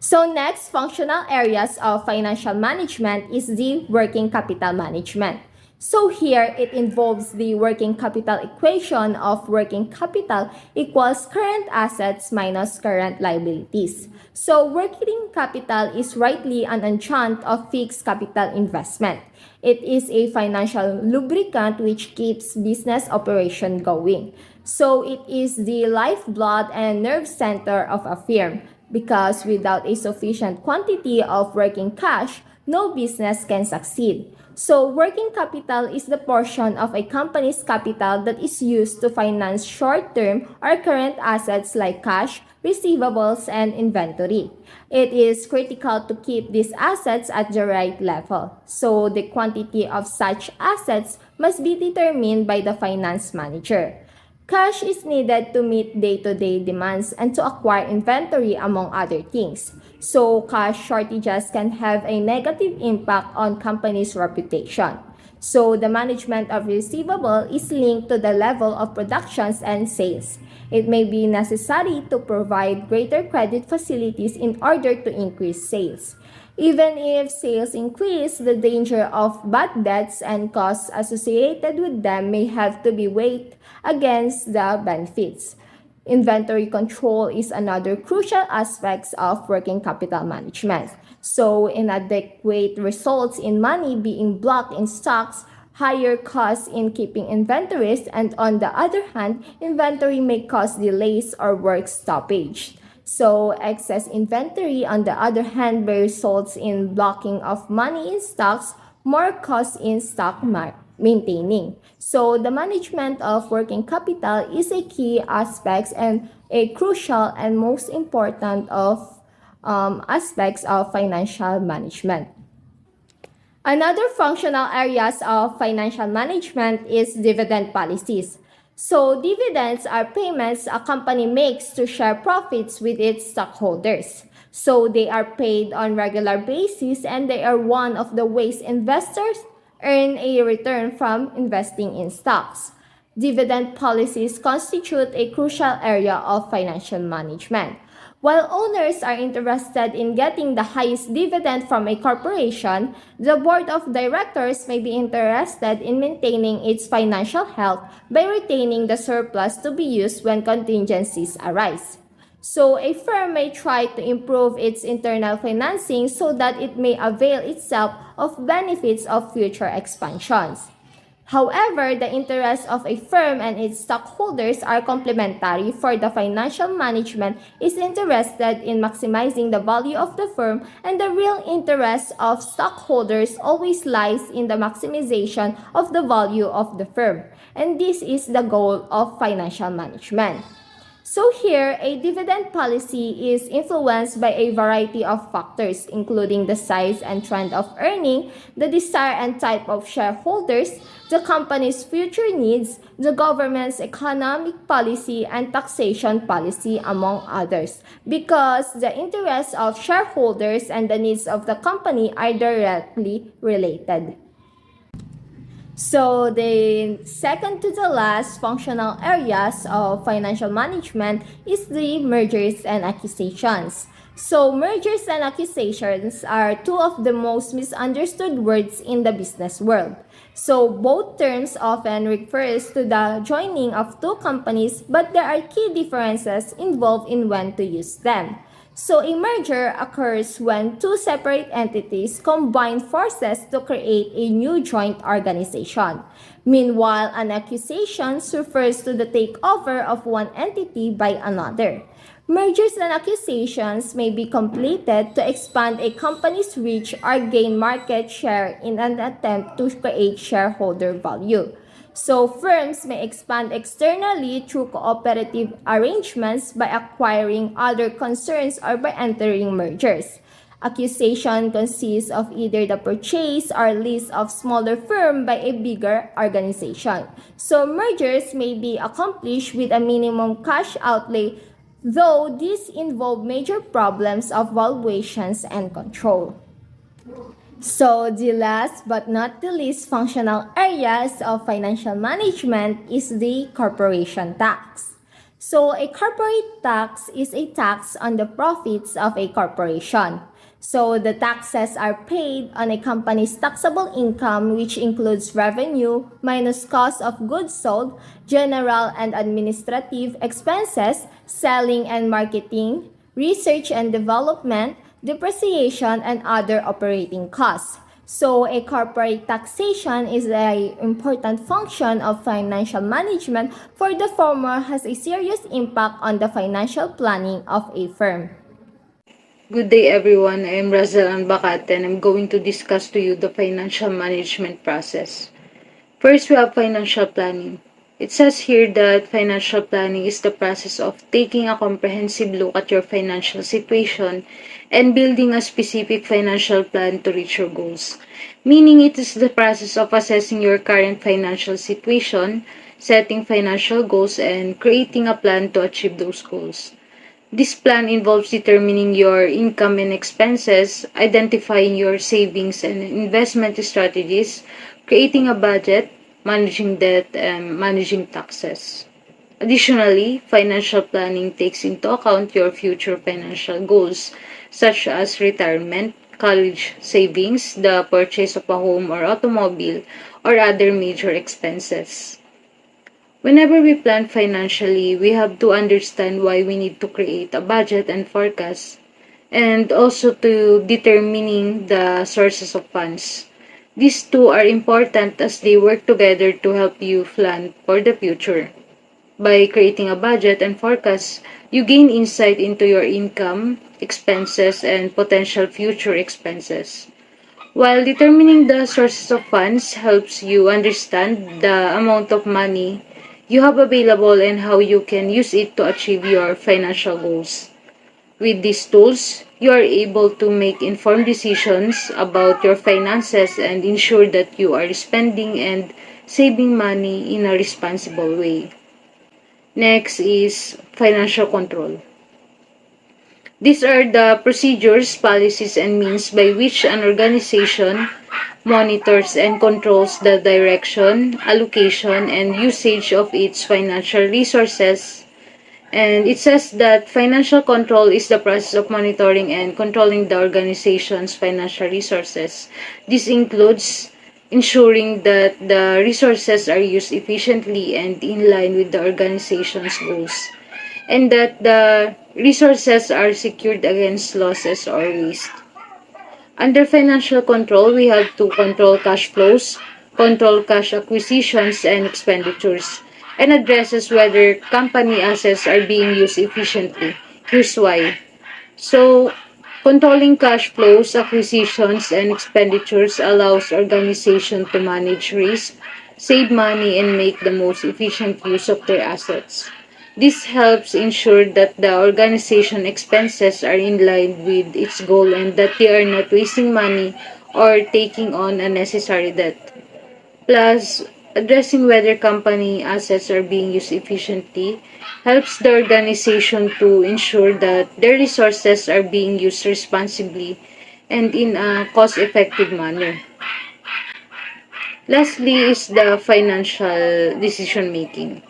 So next functional areas of financial management is the working capital management. So here it involves the working capital equation of working capital equals current assets minus current liabilities. So working capital is rightly an adjunct of fixed capital investment. It is a financial lubricant which keeps business operation going. So it is the lifeblood and nerve center of a firm because without a sufficient quantity of working cash, no business can succeed. So, working capital is the portion of a company's capital that is used to finance short-term or current assets like cash, receivables, and inventory. It is critical to keep these assets at the right level. So, the quantity of such assets must be determined by the finance manager. Cash is needed to meet day-to-day demands and to acquire inventory, among other things. So, cash shortages can have a negative impact on companies' reputation. So, the management of receivable is linked to the level of productions and sales. It may be necessary to provide greater credit facilities in order to increase sales. Even if sales increase, the danger of bad debts and costs associated with them may have to be weighed against the benefits. Inventory control is another crucial aspect of working capital management. So, inadequate results in money being blocked in stocks, higher costs in keeping inventories, and on the other hand, inventory may cause delays or work stoppage. So, excess inventory, on the other hand, may results in blocking of money in stocks, more costs in maintaining. So, the management of working capital is a key aspect and a crucial and most important of aspects of financial management. Another functional areas of financial management is dividend policies. So dividends are payments a company makes to share profits with its stockholders. So they are paid on regular basis and they are one of the ways investors earn a return from investing in stocks. Dividend policies constitute a crucial area of financial management. While owners are interested in getting the highest dividend from a corporation, the board of directors may be interested in maintaining its financial health by retaining the surplus to be used when contingencies arise. So, a firm may try to improve its internal financing so that it may avail itself of benefits of future expansions. However, the interests of a firm and its stockholders are complementary, for the financial management is interested in maximizing the value of the firm, and the real interest of stockholders always lies in the maximization of the value of the firm. And this is the goal of financial management. So here, a dividend policy is influenced by a variety of factors, including the size and trend of earning, the desire and type of shareholders, the company's future needs, the government's economic policy, and taxation policy, among others, because the interests of shareholders and the needs of the company are directly related. So the second to the last functional areas of financial management is the mergers and acquisitions. So mergers and acquisitions are two of the most misunderstood words in the business world. So both terms often refers to the joining of two companies, but there are key differences involved in when to use them. So a merger occurs when two separate entities combine forces to create a new joint organization. Meanwhile, an acquisition refers to the takeover of one entity by another. Mergers and acquisitions may be completed to expand a company's reach or gain market share in an attempt to create shareholder value. So firms may expand externally through cooperative arrangements, by acquiring other concerns, or by entering mergers. Acquisition consists of either the purchase or lease of smaller firm by a bigger organization. So mergers may be accomplished with a minimum cash outlay, though these involve major problems of valuations and control. So the last but not the least functional areas of financial management is the corporation tax. So a corporate tax is a tax on the profits of a corporation. So the taxes are paid on a company's taxable income, which includes revenue minus cost of goods sold, general and administrative expenses, selling and marketing, research and development, depreciation, and other operating costs. So a corporate taxation is an important function of financial management, for the former has a serious impact on the financial planning of a firm. Good day everyone, I am Razel Anbacat and I'm going to discuss to you the financial management process. First, we have financial planning. It says here that financial planning is the process of taking a comprehensive look at your financial situation and building a specific financial plan to reach your goals. Meaning, it is the process of assessing your current financial situation, setting financial goals, and creating a plan to achieve those goals. This plan involves determining your income and expenses, identifying your savings and investment strategies, creating a budget, managing debt, and managing taxes. Additionally, financial planning takes into account your future financial goals, such as retirement, college savings, the purchase of a home or automobile, or other major expenses. Whenever we plan financially, we have to understand why we need to create a budget and forecast, and also to determining the sources of funds. These two are important as they work together to help you plan for the future. By creating a budget and forecast, you gain insight into your income, expenses, and potential future expenses. While determining the sources of funds helps you understand the amount of money you have available and how you can use it to achieve your financial goals. With these tools, you are able to make informed decisions about your finances and ensure that you are spending and saving money in a responsible way. Next is financial control. These are the procedures, policies, and means by which an organization monitors and controls the direction, allocation, and usage of its financial resources. And it says that financial control is the process of monitoring and controlling the organization's financial resources. This includes ensuring that the resources are used efficiently and in line with the organization's goals, and that the resources are secured against losses or waste. Under financial control, we have to control cash flows, control cash acquisitions and expenditures, and addresses whether company assets are being used efficiently. Here's why. So, controlling cash flows, acquisitions, and expenditures allows organization to manage risk, save money, and make the most efficient use of their assets. This helps ensure that the organization expenses are in line with its goal and that they are not wasting money or taking on unnecessary debt. Plus, addressing whether company assets are being used efficiently helps the organization to ensure that their resources are being used responsibly and in a cost-effective manner. Lastly is the financial decision making.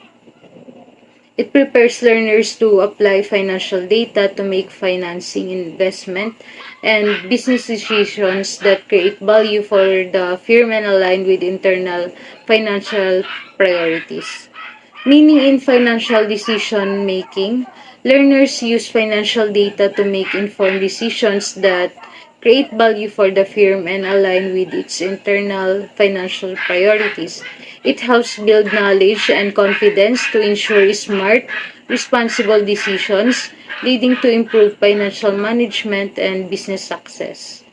It prepares learners to apply financial data to make financing, investment, and business decisions that create value for the firm and align with internal financial priorities. Meaning in financial decision making, learners use financial data to make informed decisions that create value for the firm and align with its internal financial priorities. It helps build knowledge and confidence to ensure smart, responsible decisions, leading to improved financial management and business success.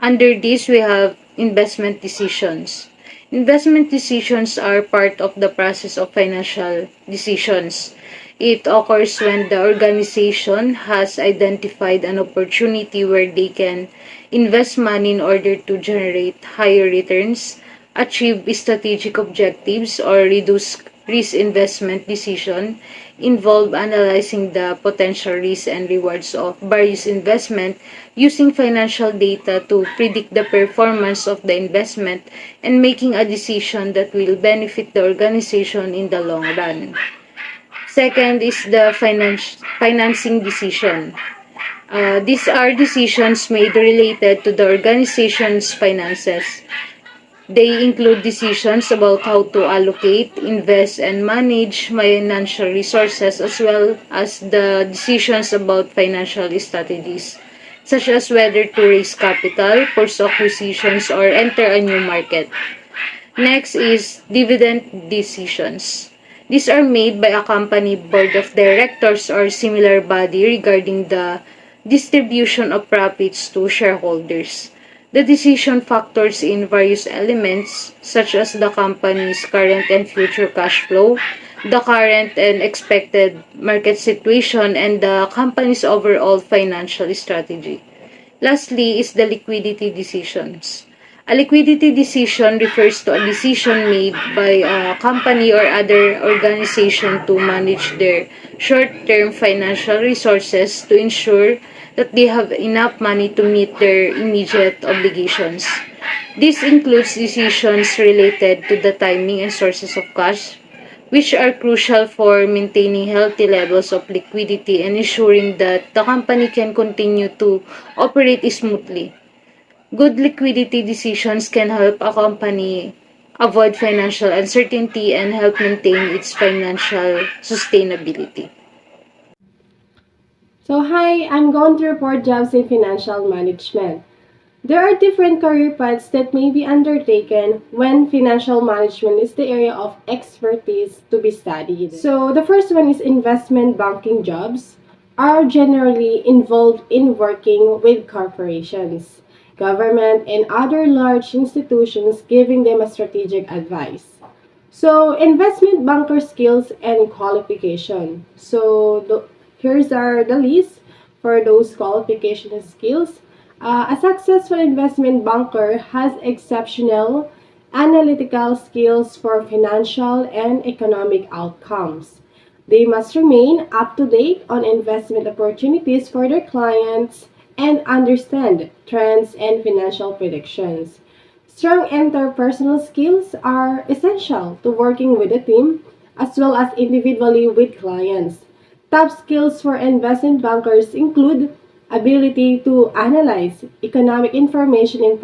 Under this, we have investment decisions. Investment decisions are part of the process of financial decisions. It occurs when the organization has identified an opportunity where they can invest money in order to generate higher returns, achieve strategic objectives, or reduce risk. Investment decision involve analyzing the potential risks and rewards of various investment using financial data to predict the performance of the investment and making a decision that will benefit the organization in the long run. Second is the financing decision. These are decisions made related to the organization's finances. They include decisions about how to allocate, invest, and manage financial resources, as well as the decisions about financial strategies, such as whether to raise capital, pursue acquisitions, or enter a new market. Next is dividend decisions. These are made by a company board of directors or similar body regarding the distribution of profits to shareholders. The decision factors in various elements such as the company's current and future cash flow, the current and expected market situation, and the company's overall financial strategy. Lastly is the liquidity decisions. A liquidity decision refers to a decision made by a company or other organization to manage their short-term financial resources to ensure that they have enough money to meet their immediate obligations. This includes decisions related to the timing and sources of cash, which are crucial for maintaining healthy levels of liquidity and ensuring that the company can continue to operate smoothly. Good liquidity decisions can help a company avoid financial uncertainty and help maintain its financial sustainability. So hi, I'm going to report jobs in financial management. There are different career paths that may be undertaken when financial management is the area of expertise to be studied. So the first one is investment banking jobs are generally involved in working with corporations, government, and other large institutions giving them a strategic advice. So, investment banker skills and qualification. Here's are the list for those qualification and skills. A successful investment banker has exceptional analytical skills for financial and economic outcomes. They must remain up to date on investment opportunities for their clients and understand trends and financial predictions. Strong interpersonal skills are essential to working with a team as well as individually with clients. Top skills for investment bankers include ability to analyze economic information and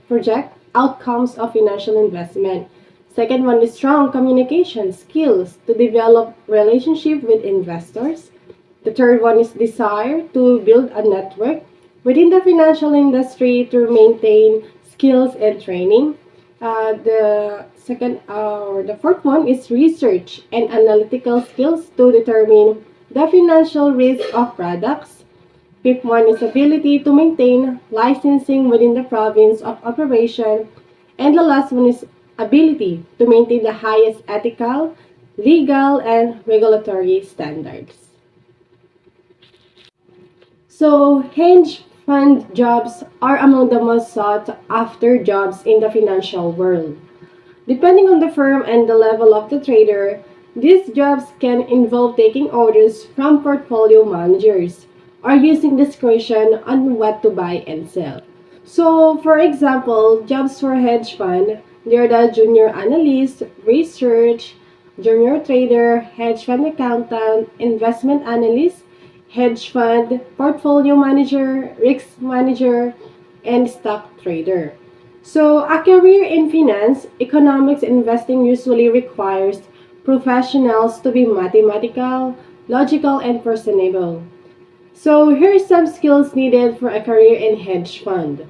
project outcomes of financial investment. Second one is strong communication skills to develop relationship with investors. The third one is desire to build a network within the financial industry to maintain skills and training. The fourth one is research and analytical skills to determine the financial risk of products. Fifth one is ability to maintain licensing within the province of operation. And the last one is ability to maintain the highest ethical, legal, and regulatory standards. So, hedge fund jobs are among the most sought after jobs in the financial world. Depending on the firm and the level of the trader, these jobs can involve taking orders from portfolio managers or using discretion on what to buy and sell. So, for example, jobs for hedge fund, they're the junior analyst, research, junior trader, hedge fund accountant, investment analyst, hedge fund, portfolio manager, risk manager, and stock trader. So, a career in finance, economics, and investing usually requires professionals to be mathematical, logical, and personable. So, here are some skills needed for a career in hedge fund.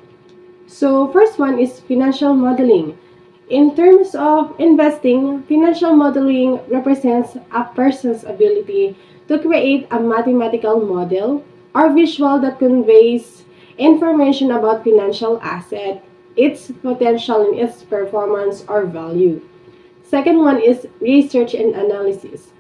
So, first one is financial modeling. In terms of investing, financial modeling represents a person's ability to create a mathematical model or visual that conveys information about financial asset, its potential and its performance or value. Second one is research and analysis.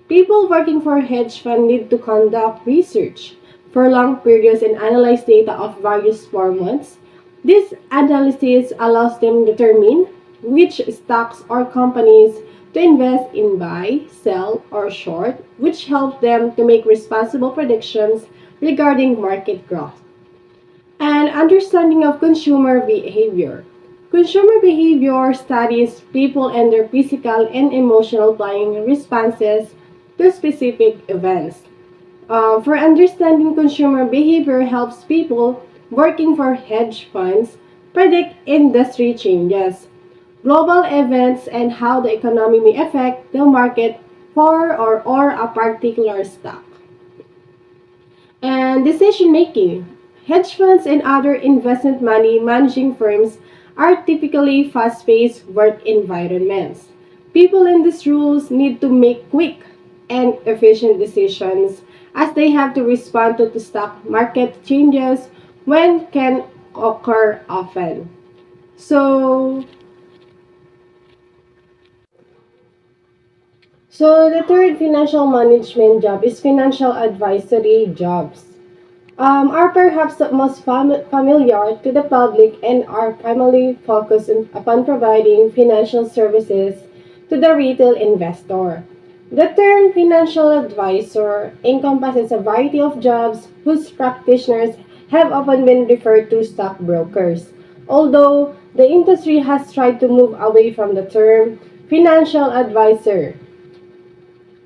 People working for a hedge fund need to conduct research for long periods and analyze data of various formats. This analysis allows them to determine which stocks or companies to invest in buy, sell, or short, which helps them to make responsible predictions regarding market growth. And understanding of consumer behavior. Consumer behavior studies people and their physical and emotional buying responses to specific events. For understanding consumer behavior helps people working for hedge funds predict industry changes, global events, and how the economy may affect the market or a particular stock. And decision making. Hedge funds and other investment money managing firms are typically fast paced work environments. People in these roles need to make quick and efficient decisions as they have to respond to the stock market changes when can occur often. So, so the third financial management job is financial advisory jobs. Are perhaps the most familiar to the public and are primarily focused upon providing financial services to the retail investor. The term financial advisor encompasses a variety of jobs whose practitioners have often been referred to stockbrokers, although the industry has tried to move away from the term financial advisor.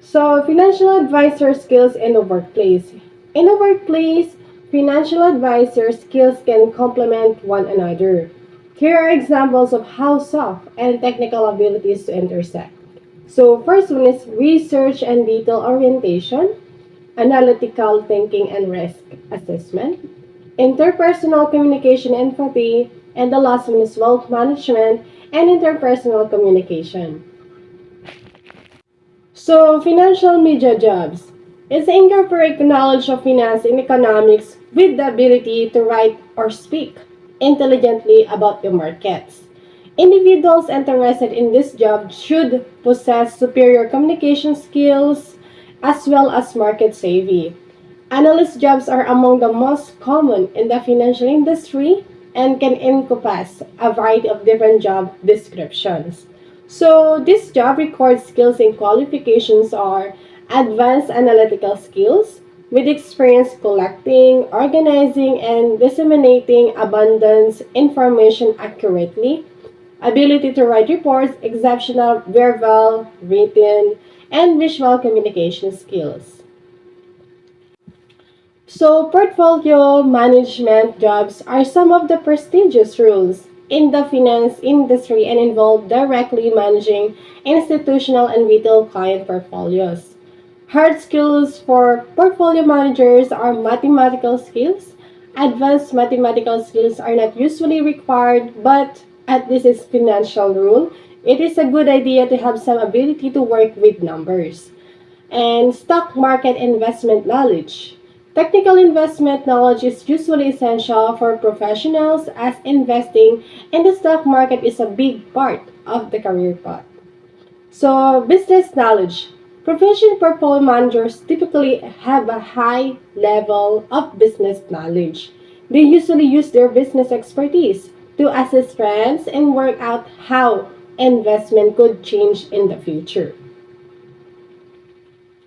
So, financial advisor skills in the workplace. In a workplace, financial advisor skills can complement one another. Here are examples of how soft and technical abilities to intersect. So, first one is research and detail orientation, analytical thinking and risk assessment, interpersonal communication empathy, and the last one is wealth management and interpersonal communication. So, financial media jobs is incorporate knowledge of finance and economics with the ability to write or speak intelligently about the markets. Individuals interested in this job should possess superior communication skills as well as market savvy. Analyst jobs are among the most common in the financial industry and can encompass a variety of different job descriptions. So, this job required skills and qualifications are advanced analytical skills with experience collecting, organizing, and disseminating abundance information accurately, ability to write reports, exceptional verbal, written, and visual communication skills. So, portfolio management jobs are some of the prestigious roles in the finance industry and involve directly managing institutional and retail client portfolios. Hard skills for portfolio managers are mathematical skills. Advanced mathematical skills are not usually required, but at this is financial rule, it is a good idea to have some ability to work with numbers and stock market investment knowledge. Technical investment knowledge is usually essential for professionals as investing in the stock market is a big part of the career path. So, business knowledge. Professional portfolio managers typically have a high level of business knowledge. They usually use their business expertise to assess trends and work out how investment could change in the future.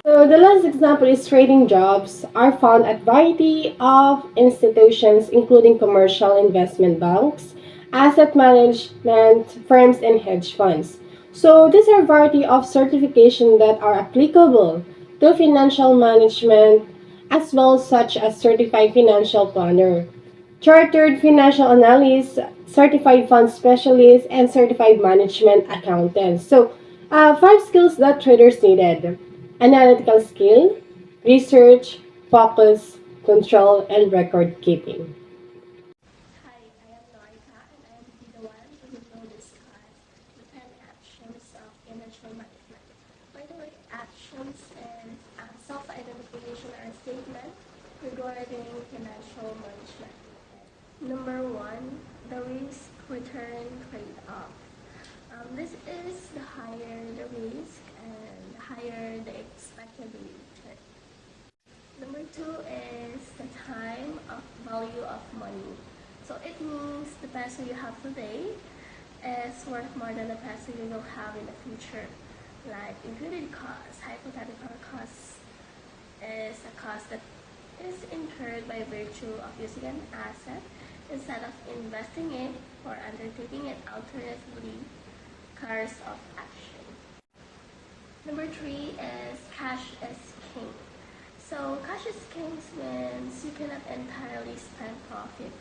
So the last example is trading jobs are found at variety of institutions including commercial investment banks, asset management firms and hedge funds. So these are variety of certification that are applicable to financial management as well such as certified financial planner, chartered financial analyst, certified fund specialist, and certified management accountant. So, five skills that traders needed: analytical skill, research, focus, control, and record keeping. Hi, I am Norika and I will be the one who will discuss the 10 actions of financial management. By the way, actions is self-identification or statement regarding financial management. Number one, the risk-return trade-off. This is the higher the risk and the higher the expected return. Number two is the time of value of money. So it means the peso you have today is worth more than the peso you will have in the future. Like included costs, hypothetical costs is a cost that is incurred by virtue of using an asset instead of investing it or undertaking it alternatively, course of action. Number three is cash is king. So cash is king means you cannot entirely spend profit.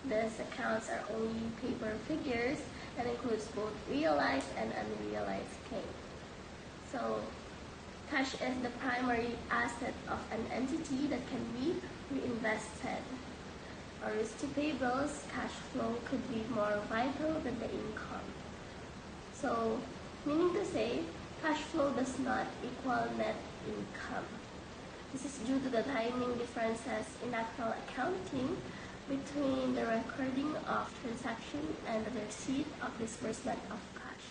These accounts are only paper figures and includes both realized and unrealized gain. So cash is the primary asset of an entity that can be reinvested. Or is to pay bills, cash flow could be more vital than the income. So, meaning to say, cash flow does not equal net income. This is due to the timing differences in actual accounting between the recording of transaction and the receipt of disbursement of cash.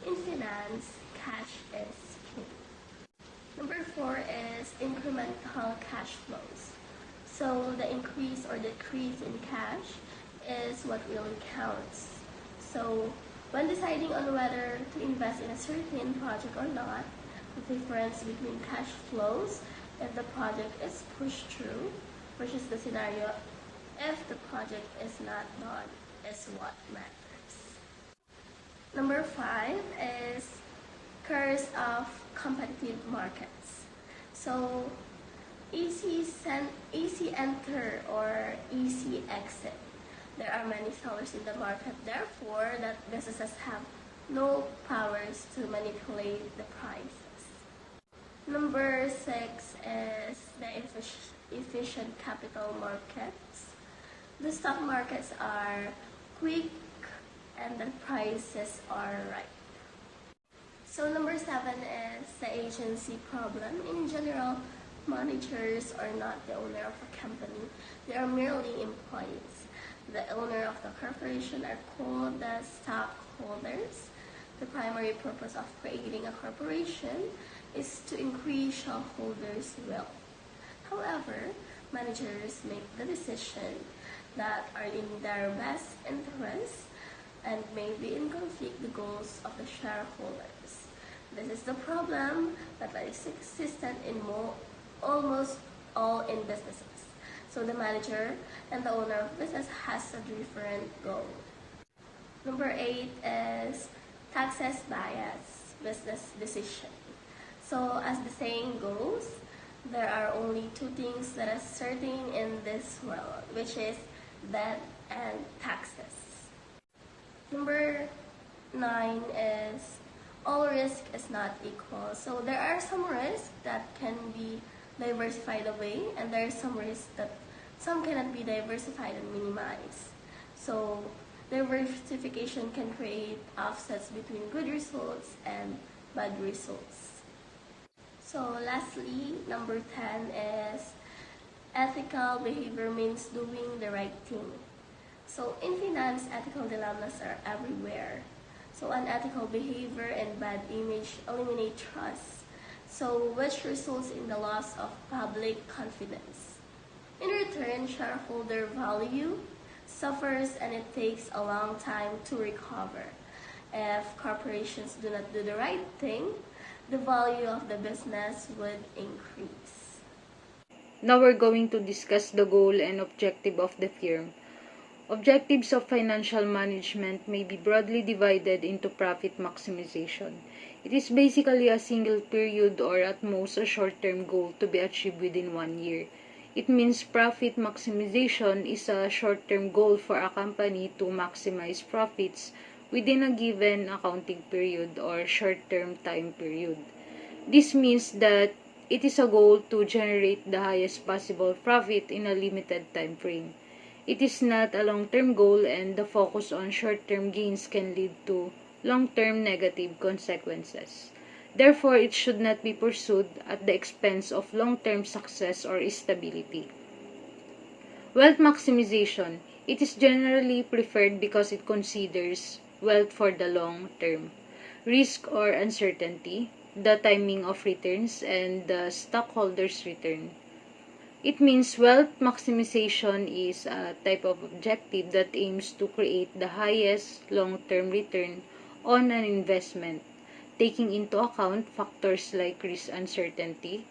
In finance, cash is king. Number 4 is incremental cash flows. So the increase or decrease in cash is what really counts. So when deciding on whether to invest in a certain project or not, the difference between cash flows if the project is pushed through versus the scenario if the project is not done is what matters. Number 5 is curse of competitive markets. So easy enter or easy exit. There are many sellers in the market, therefore that businesses have no powers to manipulate the prices. Number 6 is the efficient capital markets. The stock markets are quick and the prices are right. So number 7 is the agency problem. In general, managers are not the owner of a company. They are merely employees. The owner of the corporation are called the stockholders. The primary purpose of creating a corporation is to increase shareholders' wealth. However, managers make the decision that are in their best interest and may be in conflict the goals of the shareholders. This is the problem that is existent in almost all in businesses. So the manager and the owner of business has a different goal. Number 8 is taxes bias, business decision. So as the saying goes, there are only 2 things that are certain in this world, which is death and taxes. Number 9 is all risk is not equal. So there are some risks that can be diversified away, and there are some risks that some cannot be diversified and minimized. So diversification can create offsets between good results and bad results. So lastly, number 10 is ethical behavior means doing the right thing. So in finance, ethical dilemmas are everywhere. So unethical behavior and bad image eliminate trust, so which results in the loss of public confidence. In return, shareholder value suffers and it takes a long time to recover. If corporations do not do the right thing, the value of the business would increase. Now we're going to discuss the goal and objective of the firm. Objectives of financial management may be broadly divided into profit maximization. It is basically a single period or at most a short-term goal to be achieved within 1 year. It means profit maximization is a short-term goal for a company to maximize profits within a given accounting period or short-term time period. This means that it is a goal to generate the highest possible profit in a limited time frame. It is not a long-term goal, and the focus on short-term gains can lead to long-term negative consequences. Therefore, it should not be pursued at the expense of long-term success or stability. Wealth maximization. It is generally preferred because it considers wealth for the long term. Risk or uncertainty, the timing of returns, and the stockholders' return. It means wealth maximization is a type of objective that aims to create the highest long-term return on an investment, taking into account factors like risk uncertainty,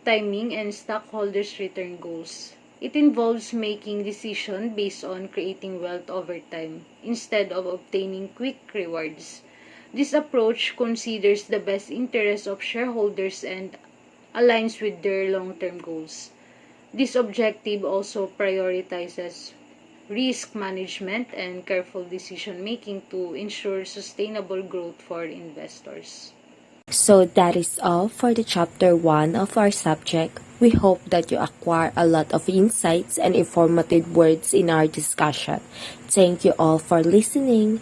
timing, and stockholders' return goals. It involves making decisions based on creating wealth over time, instead of obtaining quick rewards. This approach considers the best interests of shareholders and aligns with their long-term goals. This objective also prioritizes risk management and careful decision-making to ensure sustainable growth for investors. So that is all for the chapter 1 of our subject. We hope that you acquire a lot of insights and informative words in our discussion. Thank you all for listening.